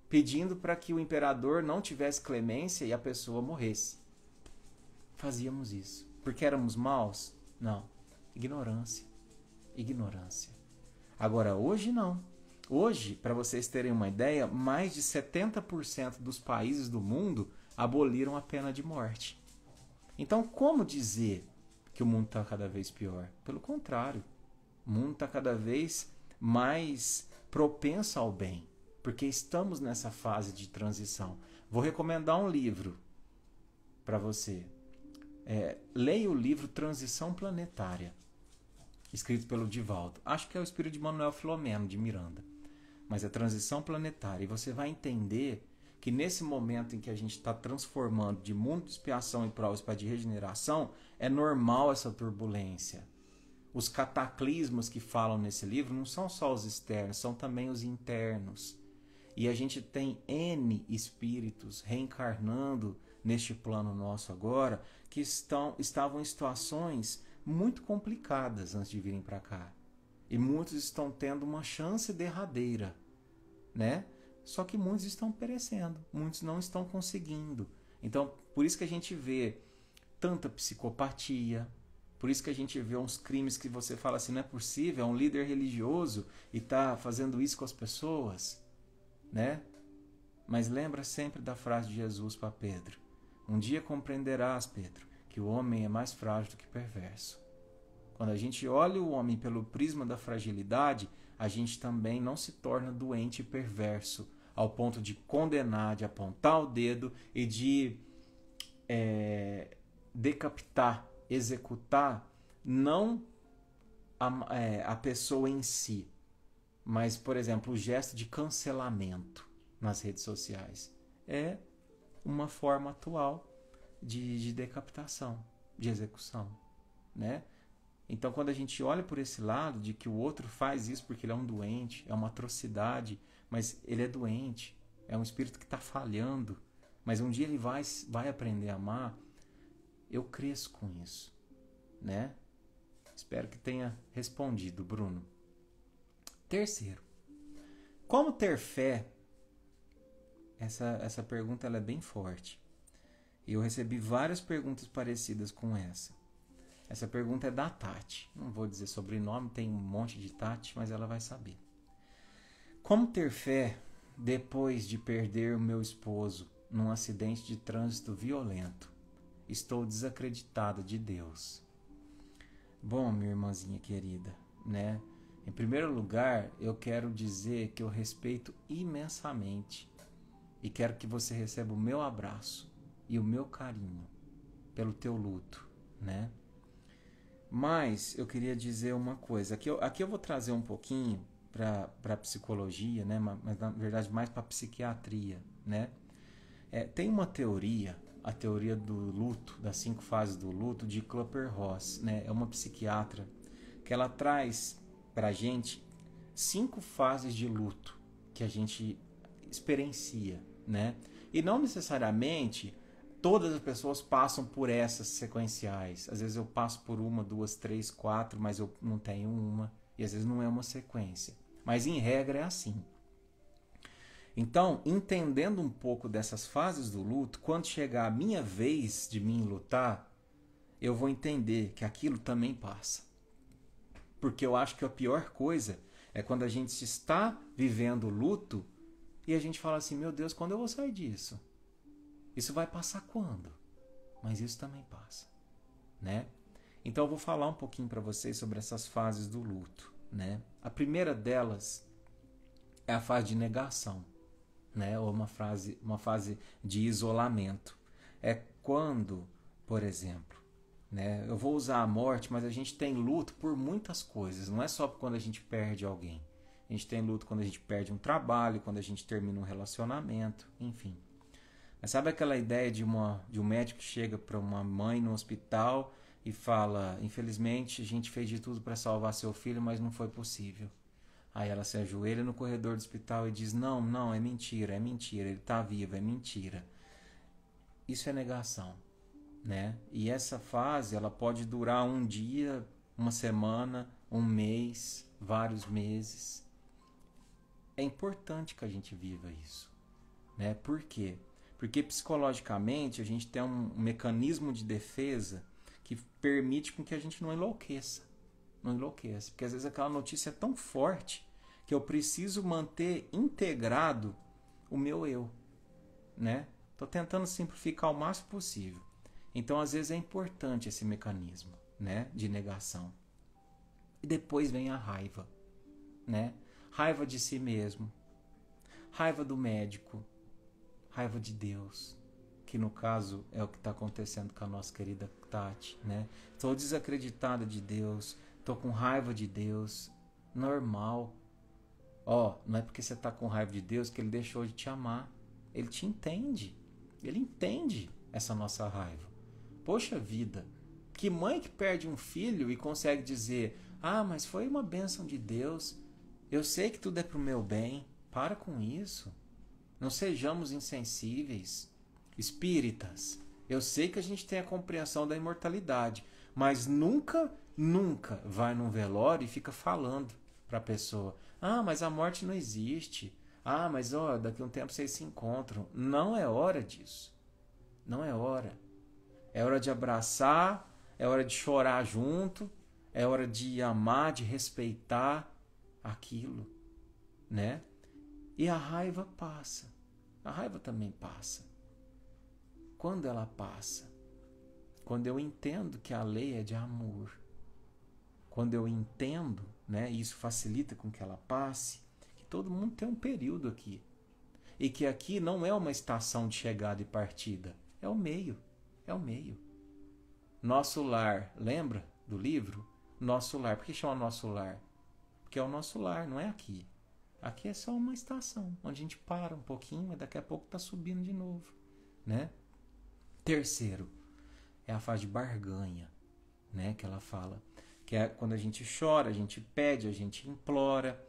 Speaker 1: pedindo para que o imperador não tivesse clemência e a pessoa morresse. Fazíamos isso. Porque éramos maus? Não. Ignorância. Ignorância. Agora, hoje não. Hoje, para vocês terem uma ideia, mais de 70% dos países do mundo aboliram a pena de morte. Então, como dizer que o mundo está cada vez pior? Pelo contrário, o mundo está cada vez mais propenso ao bem, porque estamos nessa fase de transição. Vou recomendar um livro para você. Leia o livro Transição Planetária, escrito pelo Divaldo. Acho que é o espírito de Manuel Filomeno de Miranda. Mas é Transição Planetária. E você vai entender que nesse momento em que a gente está transformando de mundo de expiação e provas para de regeneração, é normal essa turbulência. Os cataclismos que falam nesse livro não são só os externos, são também os internos. E a gente tem N espíritos reencarnando neste plano nosso agora, que estavam em situações muito complicadas antes de virem para cá. E muitos estão tendo uma chance derradeira, né? Só que muitos estão perecendo, muitos não estão conseguindo. Então, por isso que a gente vê tanta psicopatia, Por isso que a gente vê uns crimes que você fala assim, não é possível, é um líder religioso e está fazendo isso com as pessoas, né? Mas lembra sempre da frase de Jesus para Pedro. Um dia compreenderás, Pedro, que o homem é mais frágil do que perverso. Quando a gente olha o homem pelo prisma da fragilidade, a gente também não se torna doente e perverso, ao ponto de condenar, de apontar o dedo e de decapitar, executar, não a pessoa em si, mas, por exemplo, o gesto de cancelamento nas redes sociais é uma forma atual de decapitação, de execução, né? Então, quando a gente olha por esse lado de que o outro faz isso porque ele é um doente, é uma atrocidade, mas ele é doente, é um espírito que está falhando, mas um dia ele vai aprender a amar, eu cresço com isso, né? Espero que tenha respondido, Bruno. Terceiro, como ter fé? Essa pergunta ela é bem forte. E eu recebi várias perguntas parecidas com essa. Essa pergunta é da Tati. Não vou dizer sobrenome, tem um monte de Tati, mas ela vai saber. Como ter fé depois de perder o meu esposo num acidente de trânsito violento? Estou desacreditada de Deus. Bom, minha irmãzinha querida, né? Em primeiro lugar, eu quero dizer que eu respeito imensamente e quero que você receba o meu abraço e o meu carinho pelo teu luto, né? Mas eu queria dizer uma coisa. Aqui eu vou trazer um pouquinho para a psicologia, né? Mas na verdade mais para a psiquiatria, né? Tem uma teoria, a teoria do luto, das 5 fases do luto, de Küpler-Ross, né? É uma psiquiatra que ela traz para a gente 5 fases de luto que a gente experiencia, né? E não necessariamente todas as pessoas passam por essas sequenciais. Às vezes eu passo por 1, 2, 3, 4, mas eu não tenho uma. E às vezes não é uma sequência. Mas em regra é assim. Então, entendendo um pouco dessas fases do luto, quando chegar a minha vez de mim lutar, eu vou entender que aquilo também passa. Porque eu acho que a pior coisa é quando a gente está vivendo o luto e a gente fala assim, meu Deus, quando eu vou sair disso? Isso vai passar quando? Mas isso também passa, né? Então eu vou falar um pouquinho para vocês sobre essas fases do luto, né? A primeira delas é a fase de negação, né? Ou uma fase de isolamento. É quando, por exemplo, né? Eu vou usar a morte, mas a gente tem luto por muitas coisas. Não é só quando a gente perde alguém. A gente tem luto quando a gente perde um trabalho, quando a gente termina um relacionamento, enfim. Mas sabe aquela ideia de um médico que chega para uma mãe no hospital e fala, infelizmente a gente fez de tudo para salvar seu filho, mas não foi possível. Aí ela se ajoelha no corredor do hospital e diz, não, é mentira, ele está vivo, é mentira. Isso é negação, né? E essa fase ela pode durar um dia, uma semana, um mês, vários meses. É importante que a gente viva isso, né? Por quê? Porque psicologicamente a gente tem um mecanismo de defesa que permite com que a gente não enlouqueça. Não enlouqueça. Porque às vezes aquela notícia é tão forte que eu preciso manter integrado o meu eu, né? Estou tentando simplificar o máximo possível. Então às vezes é importante esse mecanismo, né? De negação. E depois vem a raiva, né? Raiva de si mesmo. Raiva do médico. Raiva de Deus, que no caso é o que está acontecendo com a nossa querida Tati, né? Estou desacreditada de Deus, estou com raiva de Deus, normal. Não é porque você está com raiva de Deus que ele deixou de te amar. Ele te entende, ele entende essa nossa raiva. Poxa vida, que mãe que perde um filho e consegue dizer, mas foi uma bênção de Deus, eu sei que tudo é para o meu bem, para com isso. Não sejamos insensíveis. Espíritas, eu sei que a gente tem a compreensão da imortalidade, mas nunca vai num velório e fica falando para a pessoa, mas a morte não existe. Mas daqui a um tempo vocês se encontram. Não é hora disso. Não é hora. É hora de abraçar, é hora de chorar junto, é hora de amar, de respeitar aquilo, né? E a raiva passa. A raiva também passa. Quando ela passa? Quando eu entendo que a lei é de amor. Quando eu entendo, né, isso facilita com que ela passe, que todo mundo tem um período aqui. E que aqui não é uma estação de chegada e partida. É o meio. É o meio. Nosso lar, lembra do livro? Nosso lar. Por que chama nosso lar? Porque é o nosso lar, não é aqui. Aqui é só uma estação, onde a gente para um pouquinho, mas daqui a pouco está subindo de novo, né? Terceiro, é a fase de barganha, né? Que ela fala. Que é quando a gente chora, a gente pede, a gente implora.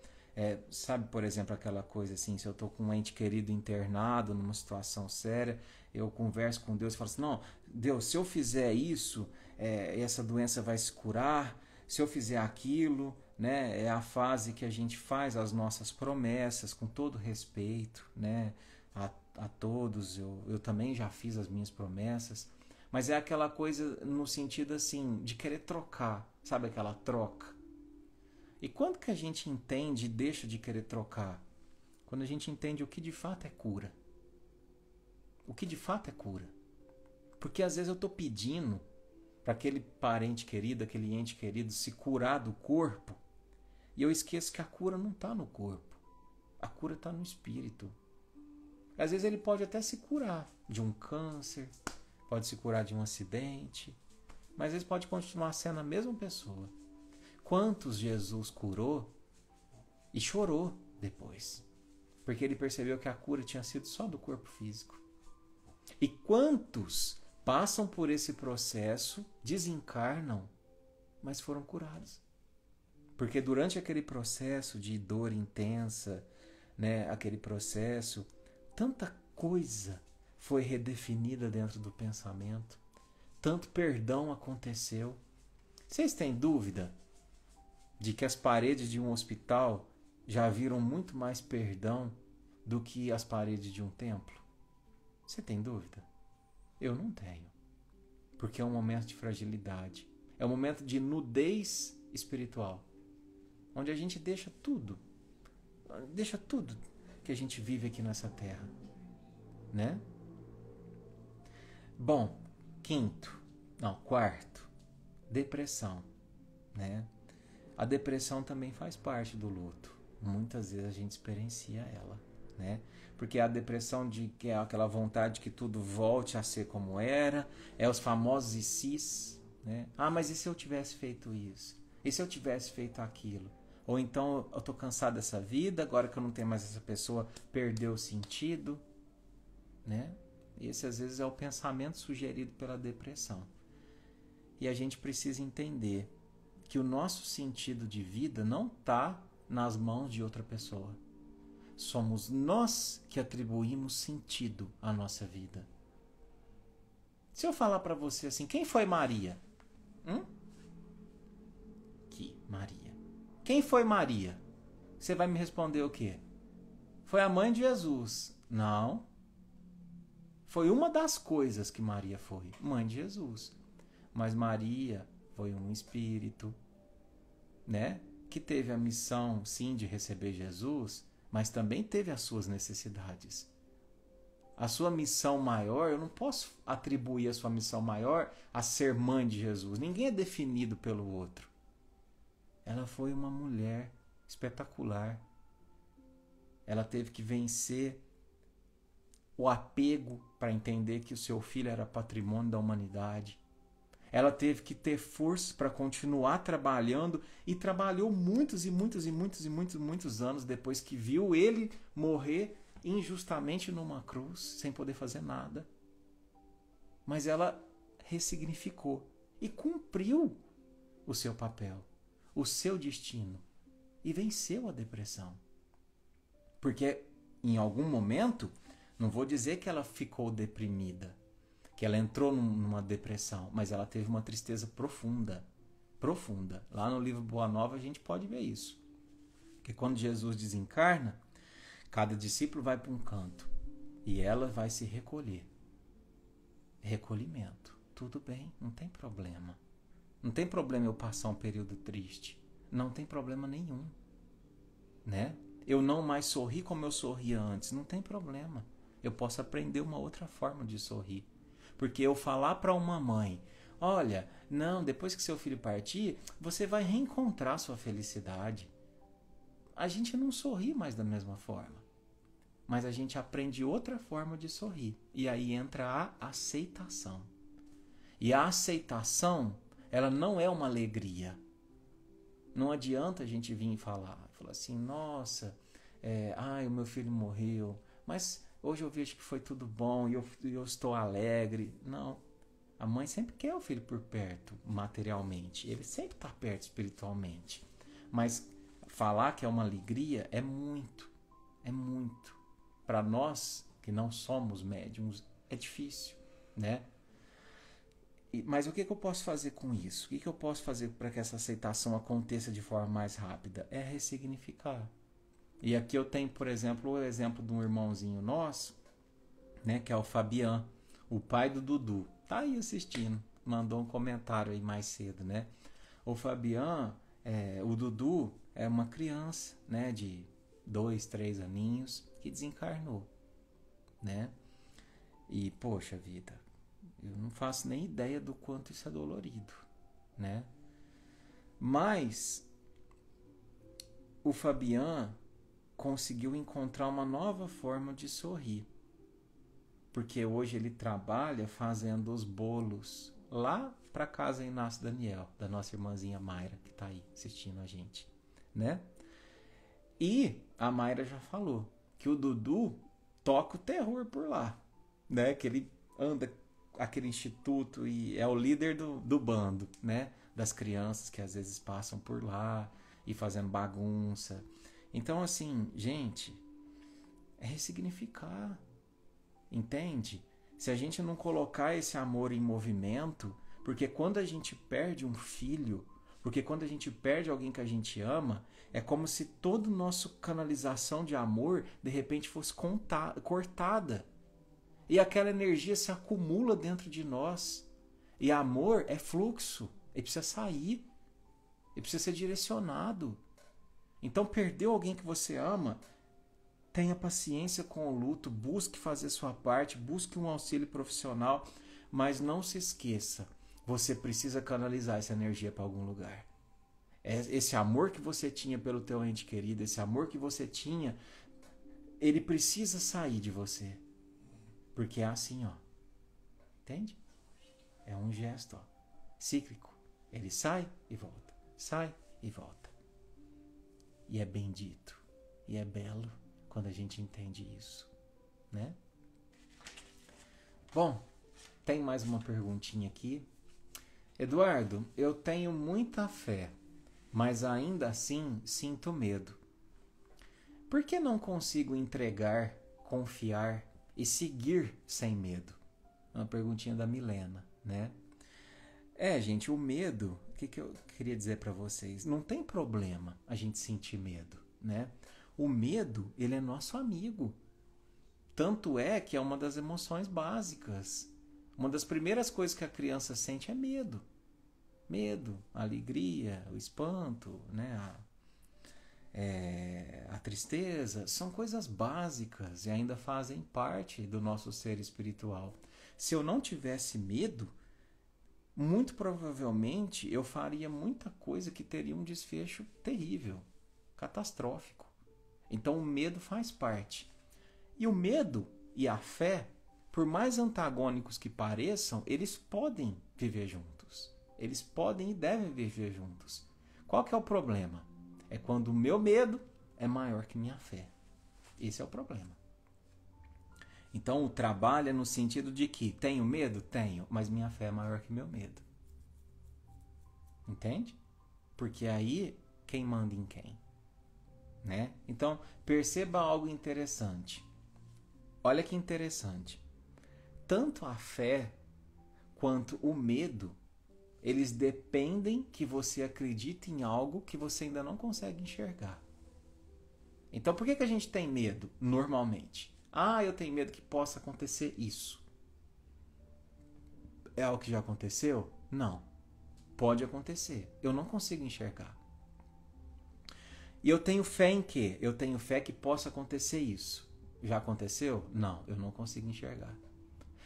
Speaker 1: Sabe, por exemplo, aquela coisa assim, se eu estou com um ente querido internado numa situação séria, eu converso com Deus e falo assim, não, Deus, se eu fizer isso, essa doença vai se curar, se eu fizer aquilo, né? É a fase que a gente faz as nossas promessas com todo respeito, né? A todos, eu também já fiz as minhas promessas, mas é aquela coisa no sentido assim, de querer trocar, sabe aquela troca? E quando que a gente entende e deixa de querer trocar? Quando a gente entende o que de fato é cura. O que de fato é cura. Porque às vezes eu estou pedindo para aquele parente querido, aquele ente querido se curar do corpo, e eu esqueço que a cura não está no corpo. A cura está no espírito. Às vezes ele pode até se curar de um câncer, pode se curar de um acidente, mas às vezes pode continuar sendo a mesma pessoa. Quantos Jesus curou e chorou depois? Porque ele percebeu que a cura tinha sido só do corpo físico. E quantos passam por esse processo, desencarnam, mas foram curados? Porque durante aquele processo de dor intensa, né, aquele processo, tanta coisa foi redefinida dentro do pensamento, tanto perdão aconteceu. Vocês têm dúvida de que as paredes de um hospital já viram muito mais perdão do que as paredes de um templo? Você tem dúvida? Eu não tenho. Porque é um momento de fragilidade. É um momento de nudez espiritual. Onde a gente deixa tudo que a gente vive aqui nessa terra, né? Bom, quarto, depressão, né? A depressão também faz parte do luto. Muitas vezes a gente experiencia ela, né? Porque a depressão que é aquela vontade que tudo volte a ser como era, é os famosos e sis, né? Ah, mas e se eu tivesse feito isso? E se eu tivesse feito aquilo? Ou então eu tô cansado dessa vida, agora que eu não tenho mais essa pessoa, perdeu o sentido, né? Esse às vezes é o pensamento sugerido pela depressão. E a gente precisa entender que o nosso sentido de vida não está nas mãos de outra pessoa. Somos nós que atribuímos sentido à nossa vida. Se eu falar para você assim, quem foi Maria? Maria. Quem foi Maria? Você vai me responder o quê? Foi a mãe de Jesus. Não. Foi uma das coisas que Maria foi, mãe de Jesus. Mas Maria foi um espírito, né? Que teve a missão, sim, de receber Jesus, mas também teve as suas necessidades. A sua missão maior, eu não posso atribuir a sua missão maior a ser mãe de Jesus. Ninguém é definido pelo outro. Ela foi uma mulher espetacular. Ela teve que vencer o apego para entender que o seu filho era patrimônio da humanidade. Ela teve que ter força para continuar trabalhando e trabalhou muitos anos depois que viu ele morrer injustamente numa cruz, sem poder fazer nada. Mas ela ressignificou e cumpriu o seu papel, o seu destino, e venceu a depressão. Porque em algum momento, não vou dizer que ela ficou deprimida, que ela entrou numa depressão, mas ela teve uma tristeza profunda. Lá no livro Boa Nova a gente pode ver isso. Que quando Jesus desencarna, cada discípulo vai para um canto e ela vai se recolher. Recolhimento. Tudo bem, não tem problema. Não tem problema eu passar um período triste. Não tem problema nenhum, né? Eu não mais sorri como eu sorria antes. Não tem problema. Eu posso aprender uma outra forma de sorrir. Porque eu falar para uma mãe, olha, não, depois que seu filho partir, você vai reencontrar sua felicidade. A gente não sorri mais da mesma forma. Mas a gente aprende outra forma de sorrir. E aí entra a aceitação. E a aceitação, ela não é uma alegria. Não adianta a gente vir e falar assim, nossa, o meu filho morreu, mas hoje eu vejo que foi tudo bom e eu estou alegre. Não. A mãe sempre quer o filho por perto, materialmente. Ele sempre está perto espiritualmente. Mas falar que é uma alegria é muito. É muito. Para nós, que não somos médiums, é difícil, né? Mas o que eu posso fazer com isso? O que eu posso fazer para que essa aceitação aconteça de forma mais rápida? É ressignificar. E aqui eu tenho, por exemplo, o exemplo de um irmãozinho nosso, né, que é o Fabian, o pai do Dudu. Tá aí assistindo, mandou um comentário aí mais cedo, né? O Fabian, o Dudu é uma criança, né, de 2, 3 aninhos que desencarnou, né? E, poxa vida, eu não faço nem ideia do quanto isso é dolorido, né? Mas o Fabian conseguiu encontrar uma nova forma de sorrir. Porque hoje ele trabalha fazendo os bolos lá para casa Inácio Daniel, da nossa irmãzinha Mayra, que está aí assistindo a gente, né? E a Mayra já falou que o Dudu toca o terror por lá, né? Que ele anda aquele instituto e é o líder do bando, né? Das crianças que às vezes passam por lá e fazendo bagunça. Então, assim, gente, é ressignificar, entende? Se a gente não colocar esse amor em movimento, porque quando a gente perde um filho, porque quando a gente perde alguém que a gente ama, é como se toda a nossa canalização de amor, de repente, fosse cortada. E aquela energia se acumula dentro de nós. E amor é fluxo. Ele precisa sair. Ele precisa ser direcionado. Então, perdeu alguém que você ama, tenha paciência com o luto, busque fazer sua parte, busque um auxílio profissional, mas não se esqueça, você precisa canalizar essa energia para algum lugar. Esse amor que você tinha pelo teu ente querido, esse amor que você tinha, ele precisa sair de você. Porque é assim, ó. Entende? É um gesto, ó, cíclico. Ele sai e volta. Sai e volta. E é bendito. E é belo quando a gente entende isso, né? Bom, tem mais uma perguntinha aqui. Eduardo, eu tenho muita fé, mas ainda assim sinto medo. Por que não consigo entregar, confiar e seguir sem medo? Uma perguntinha da Milena, né? Gente, o medo, o que eu queria dizer para vocês? Não tem problema a gente sentir medo, né? O medo, ele é nosso amigo. Tanto é que é uma das emoções básicas. Uma das primeiras coisas que a criança sente é medo. Medo, a alegria, o espanto, né? A tristeza, são coisas básicas e ainda fazem parte do nosso ser espiritual. Se eu não tivesse medo, muito provavelmente eu faria muita coisa que teria um desfecho terrível, catastrófico. Então o medo faz parte. E o medo e a fé, por mais antagônicos que pareçam, eles podem viver juntos. Eles podem e devem viver juntos. Qual que é o problema? É quando o meu medo é maior que minha fé. Esse é o problema. Então o trabalho é no sentido de que tenho medo? Tenho, mas minha fé é maior que meu medo. Entende? Porque aí quem manda em quem? Né? Então perceba algo interessante. Olha que interessante. Tanto a fé quanto o medo, eles dependem que você acredite em algo que você ainda não consegue enxergar. Então por que a gente tem medo normalmente? Eu tenho medo que possa acontecer isso. É algo que já aconteceu? Não. Pode acontecer. Eu não consigo enxergar. E eu tenho fé em quê? Eu tenho fé que possa acontecer isso. Já aconteceu? Não, eu não consigo enxergar.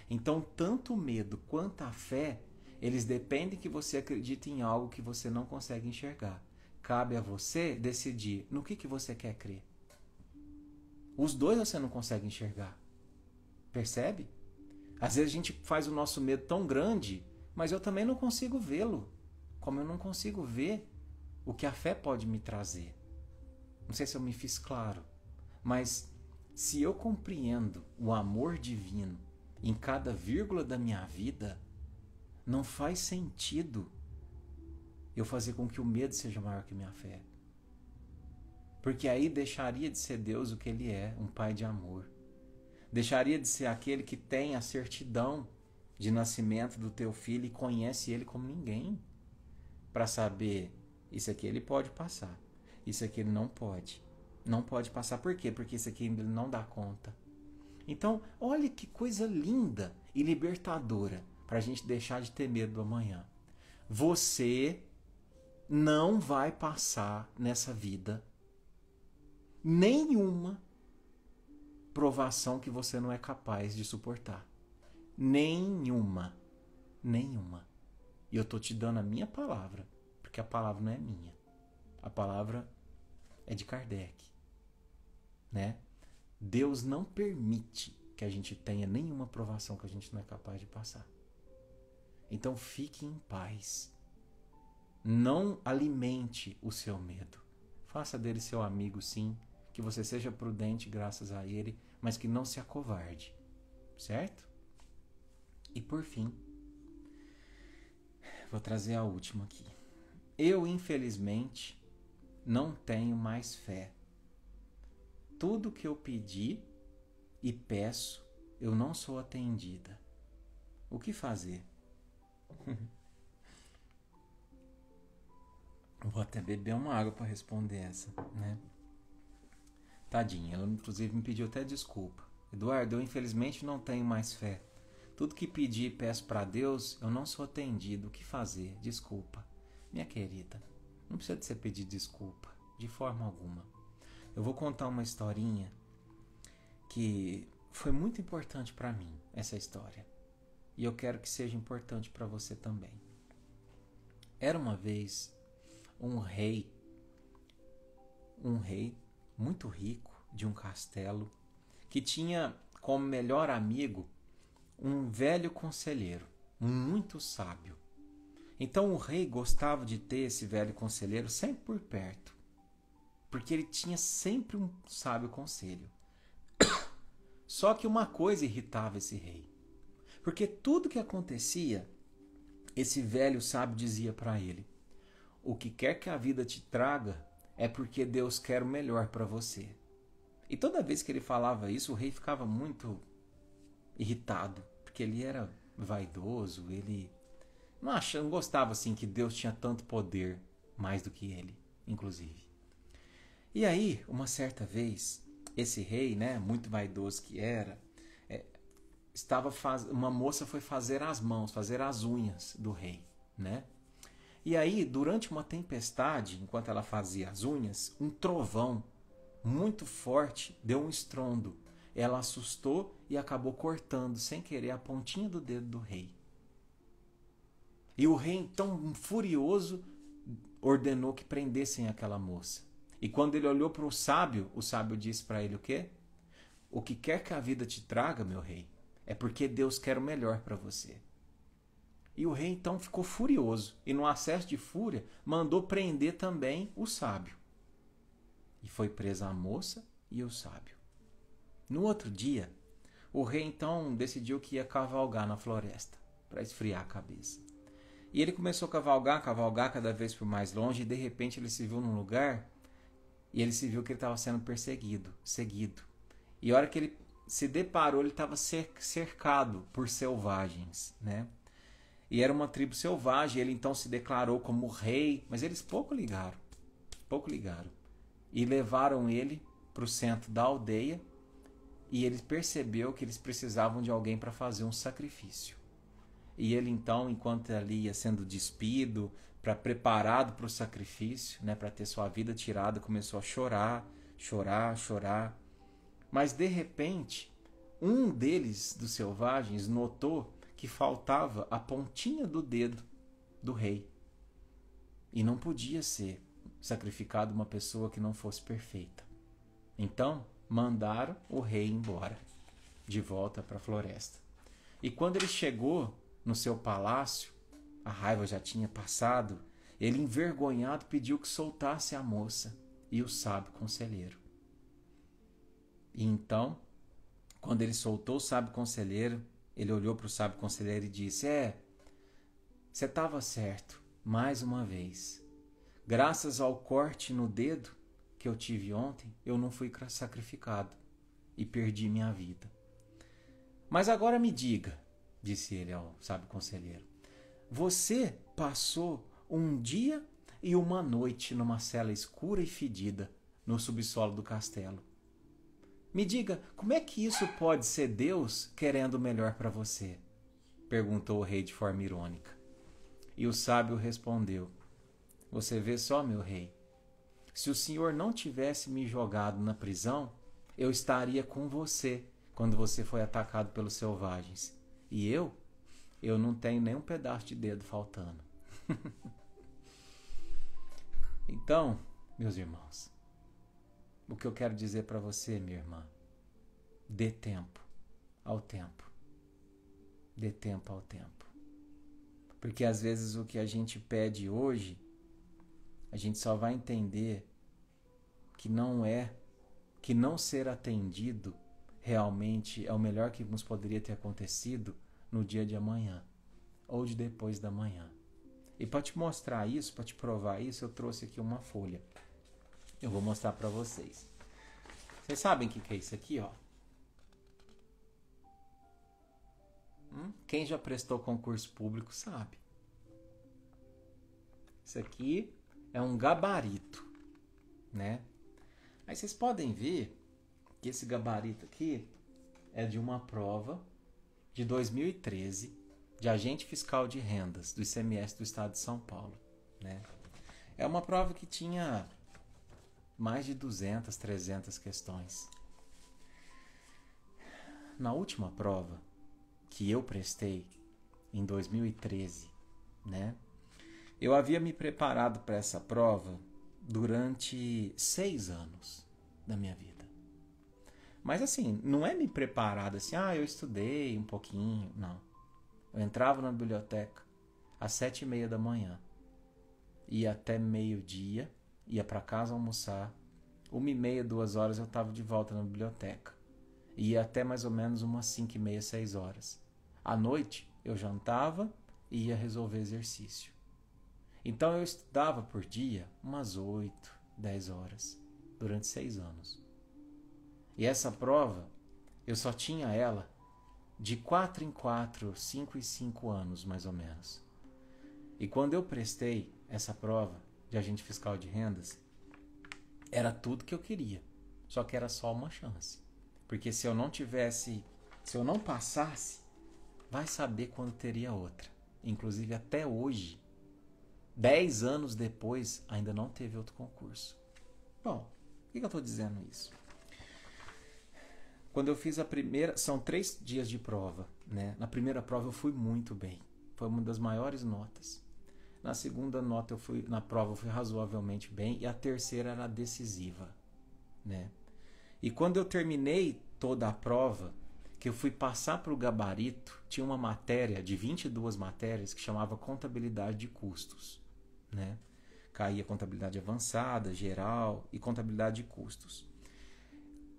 Speaker 1: Então, tanto o medo quanto a fé, eles dependem que você acredite em algo que você não consegue enxergar. Cabe a você decidir no que você quer crer. Os dois você não consegue enxergar. Percebe? Às vezes a gente faz o nosso medo tão grande, mas eu também não consigo vê-lo. Como eu não consigo ver o que a fé pode me trazer. Não sei se eu me fiz claro, mas se eu compreendo o amor divino em cada vírgula da minha vida, não faz sentido eu fazer com que o medo seja maior que minha fé. Porque aí deixaria de ser Deus o que Ele é, um Pai de amor. Deixaria de ser aquele que tem a certidão de nascimento do teu filho e conhece ele como ninguém. Para saber, isso aqui ele pode passar, isso aqui ele não pode. Não pode passar, por quê? Porque isso aqui ele não dá conta. Então, olha que coisa linda e libertadora para a gente deixar de ter medo do amanhã. Você não vai passar nessa vida nenhuma provação que você não é capaz de suportar. Nenhuma. Nenhuma. E eu estou te dando a minha palavra, porque a palavra não é minha. A palavra é de Kardec. Né? Deus não permite que a gente tenha nenhuma provação que a gente não é capaz de passar. Então fique em paz. Não alimente o seu medo. Faça dele seu amigo, sim. Que você seja prudente graças a ele, mas que não se acovarde. Certo? E por fim, vou trazer a última aqui. Eu, infelizmente, não tenho mais fé. Tudo que eu pedi e peço, eu não sou atendida. O que fazer? Vou até beber uma água para responder essa, né? Tadinha, ela inclusive me pediu até desculpa. Eduardo, eu infelizmente não tenho mais fé. Tudo que pedi e peço para Deus, eu não sou atendido. O que fazer? Desculpa. Minha querida, não precisa de você pedir desculpa, de forma alguma. Eu vou contar uma historinha que foi muito importante para mim, essa história. E eu quero que seja importante para você também. Era uma vez um rei muito rico de um castelo que tinha como melhor amigo um velho conselheiro, muito sábio. Então o rei gostava de ter esse velho conselheiro sempre por perto, porque ele tinha sempre um sábio conselho. Só que uma coisa irritava esse rei, porque tudo que acontecia, esse velho sábio dizia para ele: o que quer que a vida te traga é porque Deus quer o melhor para você. E toda vez que ele falava isso, o rei ficava muito irritado, porque ele era vaidoso, ele não gostava assim que Deus tinha tanto poder, mais do que ele, inclusive. E aí, uma certa vez, esse rei, né, muito vaidoso que era, uma moça foi fazer as unhas do rei, né? E aí, durante uma tempestade, enquanto ela fazia as unhas, um trovão muito forte deu um estrondo. Ela assustou e acabou cortando, sem querer, a pontinha do dedo do rei. E o rei, então, furioso, ordenou que prendessem aquela moça. E quando ele olhou para o sábio disse para ele o quê? O que quer que a vida te traga, meu rei, é porque Deus quer o melhor para você. E o rei então ficou furioso e, no acesso de fúria, mandou prender também o sábio. E foi presa a moça e o sábio. No outro dia, o rei então decidiu que ia cavalgar na floresta para esfriar a cabeça. E ele começou a cavalgar cada vez por mais longe, e de repente ele se viu num lugar e ele se viu que ele estava sendo seguido. E a hora que ele se deparou, ele estava cercado por selvagens, né? E era uma tribo selvagem, ele então se declarou como rei, mas eles pouco ligaram. E levaram ele para o centro da aldeia, e ele percebeu que eles precisavam de alguém para fazer um sacrifício. E ele então, enquanto ali ia sendo despido, preparado para o sacrifício, né, para ter sua vida tirada, começou a chorar, chorar, chorar. Mas de repente, um deles, dos selvagens, notou que faltava a pontinha do dedo do rei. E não podia ser sacrificado uma pessoa que não fosse perfeita. Então, mandaram o rei embora, de volta para a floresta. E quando ele chegou no seu palácio, a raiva já tinha passado, ele, envergonhado, pediu que soltasse a moça e o sábio conselheiro. E então, quando ele soltou o sábio conselheiro, ele olhou para o sábio conselheiro e disse: você estava certo, mais uma vez. Graças ao corte no dedo que eu tive ontem, eu não fui sacrificado e perdi minha vida. Mas agora me diga, disse ele ao sábio conselheiro, você passou um dia e uma noite numa cela escura e fedida no subsolo do castelo. Me diga, como é que isso pode ser Deus querendo o melhor para você? Perguntou o rei de forma irônica. E o sábio respondeu: você vê só, meu rei, se o senhor não tivesse me jogado na prisão, eu estaria com você quando você foi atacado pelos selvagens. E eu não tenho nem um pedaço de dedo faltando. Então, meus irmãos, o que eu quero dizer para você, minha irmã, dê tempo ao tempo. Dê tempo ao tempo. Porque às vezes o que a gente pede hoje, a gente só vai entender que não ser atendido realmente é o melhor que nos poderia ter acontecido no dia de amanhã ou de depois da manhã. E para te mostrar isso, para te provar isso, eu trouxe aqui uma folha. Eu vou mostrar para vocês. Vocês sabem o que é isso aqui, ó? Quem já prestou concurso público sabe. Isso aqui é um gabarito, né? Aí vocês podem ver que esse gabarito aqui é de uma prova de 2013 de agente fiscal de rendas do ICMS do estado de São Paulo, né? É uma prova que tinha mais de 200, 300 questões. Na última prova que eu prestei em 2013, né? Eu havia me preparado para essa prova durante 6 anos da minha vida. Mas assim, não é me preparado assim, eu estudei um pouquinho, não. Eu entrava na biblioteca às 7h30 da manhã, ia até meio-dia, ia para casa almoçar, 1h30, 2h eu estava de volta na biblioteca. Ia até mais ou menos umas 5h30, 6h. À noite eu jantava e ia resolver exercício. Então eu estudava por dia umas 8, 10 horas, durante 6 anos. E essa prova, eu só tinha ela de 4 em 4, 5 em 5 anos, mais ou menos. E quando eu prestei essa prova de agente fiscal de rendas, era tudo que eu queria. Só que era só uma chance. Porque se eu não passasse, vai saber quando teria outra. Inclusive até hoje, 10 anos depois, ainda não teve outro concurso. Bom, por que eu estou dizendo isso? Quando eu fiz a primeira, são 3 dias de prova, né? Na primeira prova eu fui muito bem, foi uma das maiores notas. Na segunda prova eu fui razoavelmente bem e a terceira era decisiva, né? E quando eu terminei toda a prova, que eu fui passar para o gabarito, tinha uma matéria de 22 matérias que chamava contabilidade de custos, né? Caía contabilidade avançada, geral e contabilidade de custos.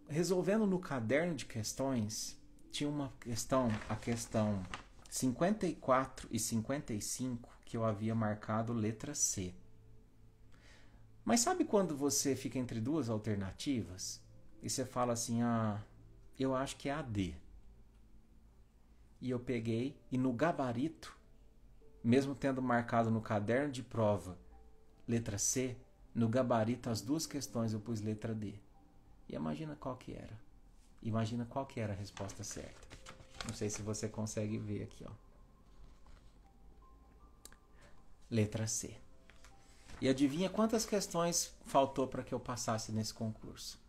Speaker 1: Resolvendo no caderno de questões, tinha uma questão, a questão 54 e 55, que eu havia marcado letra C. Mas sabe quando você fica entre duas alternativas e você fala assim, eu acho que é a D. E eu peguei e no gabarito, mesmo tendo marcado no caderno de prova letra C, no gabarito as 2 questões eu pus letra D. E imagina qual que era. Imagina qual que era a resposta certa. Não sei se você consegue ver aqui, ó. Letra C. E adivinha quantas questões faltou para que eu passasse nesse concurso?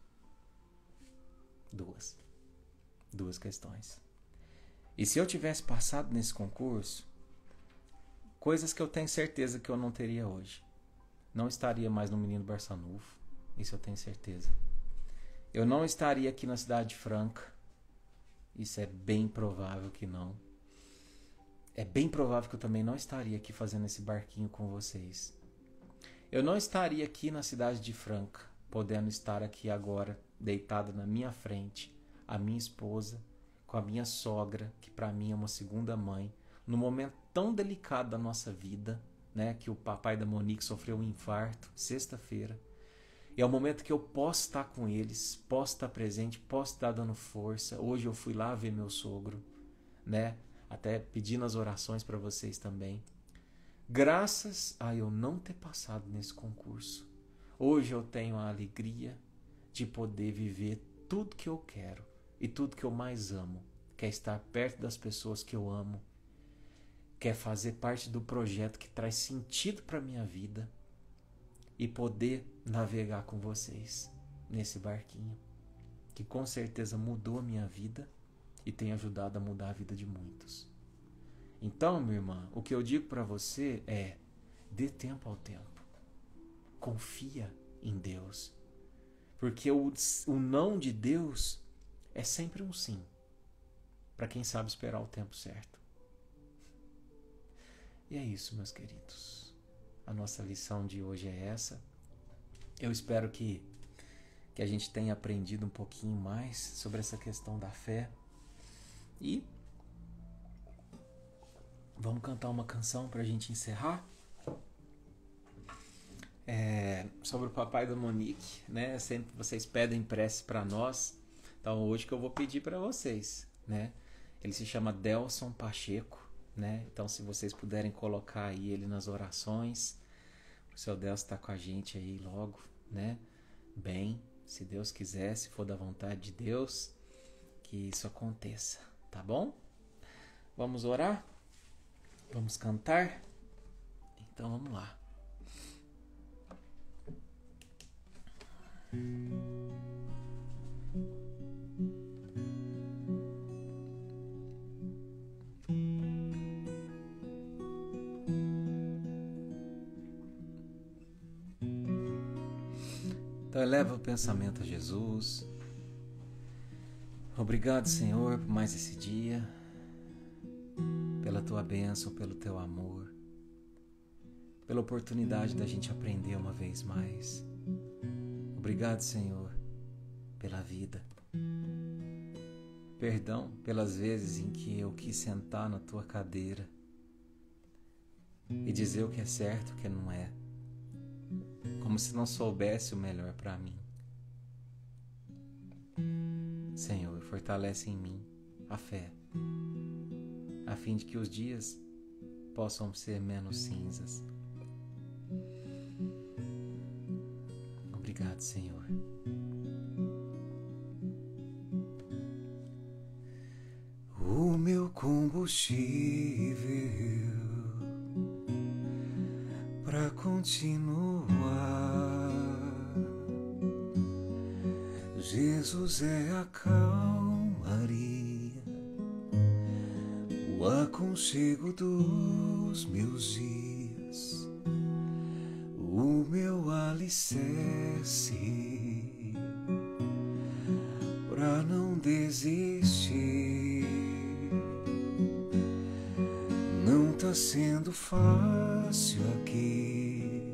Speaker 1: 2. 2 questões. E se eu tivesse passado nesse concurso, coisas que eu tenho certeza que eu não teria hoje. Não estaria mais no Menino Barçanufo, isso eu tenho certeza. Eu não estaria aqui na Cidade Franca, isso é bem provável que não. É bem provável que eu também não estaria aqui fazendo esse barquinho com vocês. Eu não estaria aqui na cidade de Franca, podendo estar aqui agora, deitada na minha frente, a minha esposa, com a minha sogra, que para mim é uma segunda mãe, no momento tão delicado da nossa vida, né, que o papai da Monique sofreu um infarto, sexta-feira. E é o momento que eu posso estar com eles, posso estar presente, posso estar dando força. Hoje eu fui lá ver meu sogro, né? Até pedindo as orações para vocês também. Graças a eu não ter passado nesse concurso, hoje eu tenho a alegria de poder viver tudo que eu quero e tudo que eu mais amo, que é estar perto das pessoas que eu amo, quer fazer parte do projeto que traz sentido para minha vida e poder navegar com vocês nesse barquinho que com certeza mudou a minha vida e tem ajudado a mudar a vida de muitos. Então, minha irmã, o que eu digo para você é: dê tempo ao tempo. Confia em Deus. Porque o não de Deus é sempre um sim, para quem sabe esperar o tempo certo. E é isso, meus queridos. A nossa lição de hoje é essa. Eu espero que a gente tenha aprendido um pouquinho mais sobre essa questão da fé. E vamos cantar uma canção para a gente encerrar. Sobre o papai da Monique, né? Sempre vocês pedem prece para nós. Então hoje que eu vou pedir para vocês, né? Ele se chama Delson Pacheco, né? Então se vocês puderem colocar aí ele nas orações, o seu Delson está com a gente aí logo, né? Bem, se Deus quiser, se for da vontade de Deus, que isso aconteça, tá bom? Vamos orar? Vamos cantar? Então vamos lá. Então eleva o pensamento a Jesus. Obrigado, Senhor, por mais esse dia, pela tua bênção, pelo teu amor, pela oportunidade da gente aprender uma vez mais. Obrigado, Senhor, pela vida. Perdão pelas vezes em que eu quis sentar na tua cadeira e dizer o que é certo e o que não é, como se não soubesse o melhor para mim. Senhor, fortalece em mim a fé, a fim de que os dias possam ser menos cinzas. Obrigado, Senhor.
Speaker 2: O meu combustível para continuar. Jesus é a calmaria, o aconchego dos meus dias, o meu alicerce pra não desistir. Não tá sendo fácil aqui,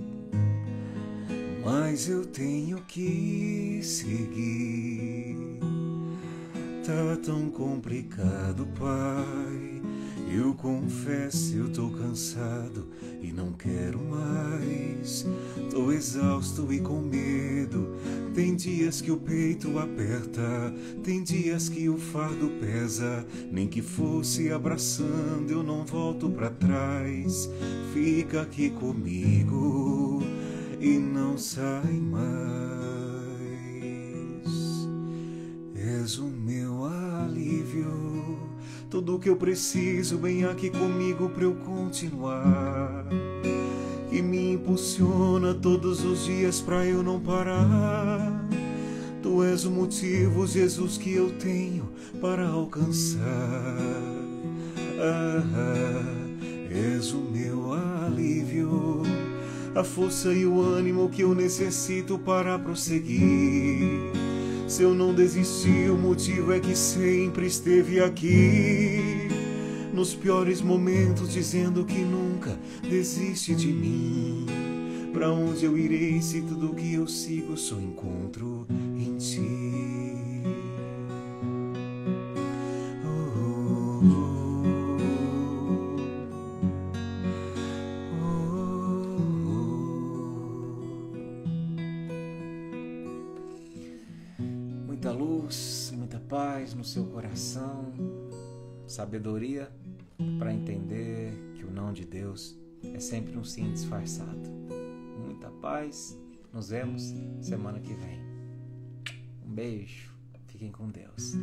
Speaker 2: mas eu tenho que seguir. Tá tão complicado, Pai, eu confesso, eu tô cansado e não quero mais. Tô exausto e com medo. Tem dias que o peito aperta, tem dias que o fardo pesa. Nem que fosse abraçando, eu não volto pra trás. Fica aqui comigo e não sai mais. És o meu alívio, tudo que eu preciso, vem aqui comigo pra eu continuar. impulsiona todos os dias pra eu não parar. Tu és o motivo, Jesus, que eu tenho para alcançar. És o meu alívio, a força e o ânimo que eu necessito para prosseguir. Se eu não desisti, o motivo é que sempre esteve aqui, nos piores momentos, dizendo que nunca desiste de mim. Pra onde eu irei se tudo que eu sigo só encontro em ti?
Speaker 1: Muita luz, muita paz no seu coração, sabedoria para entender que o não de Deus é sempre um sim disfarçado. Muita paz, nos vemos semana que vem. Um beijo, fiquem com Deus.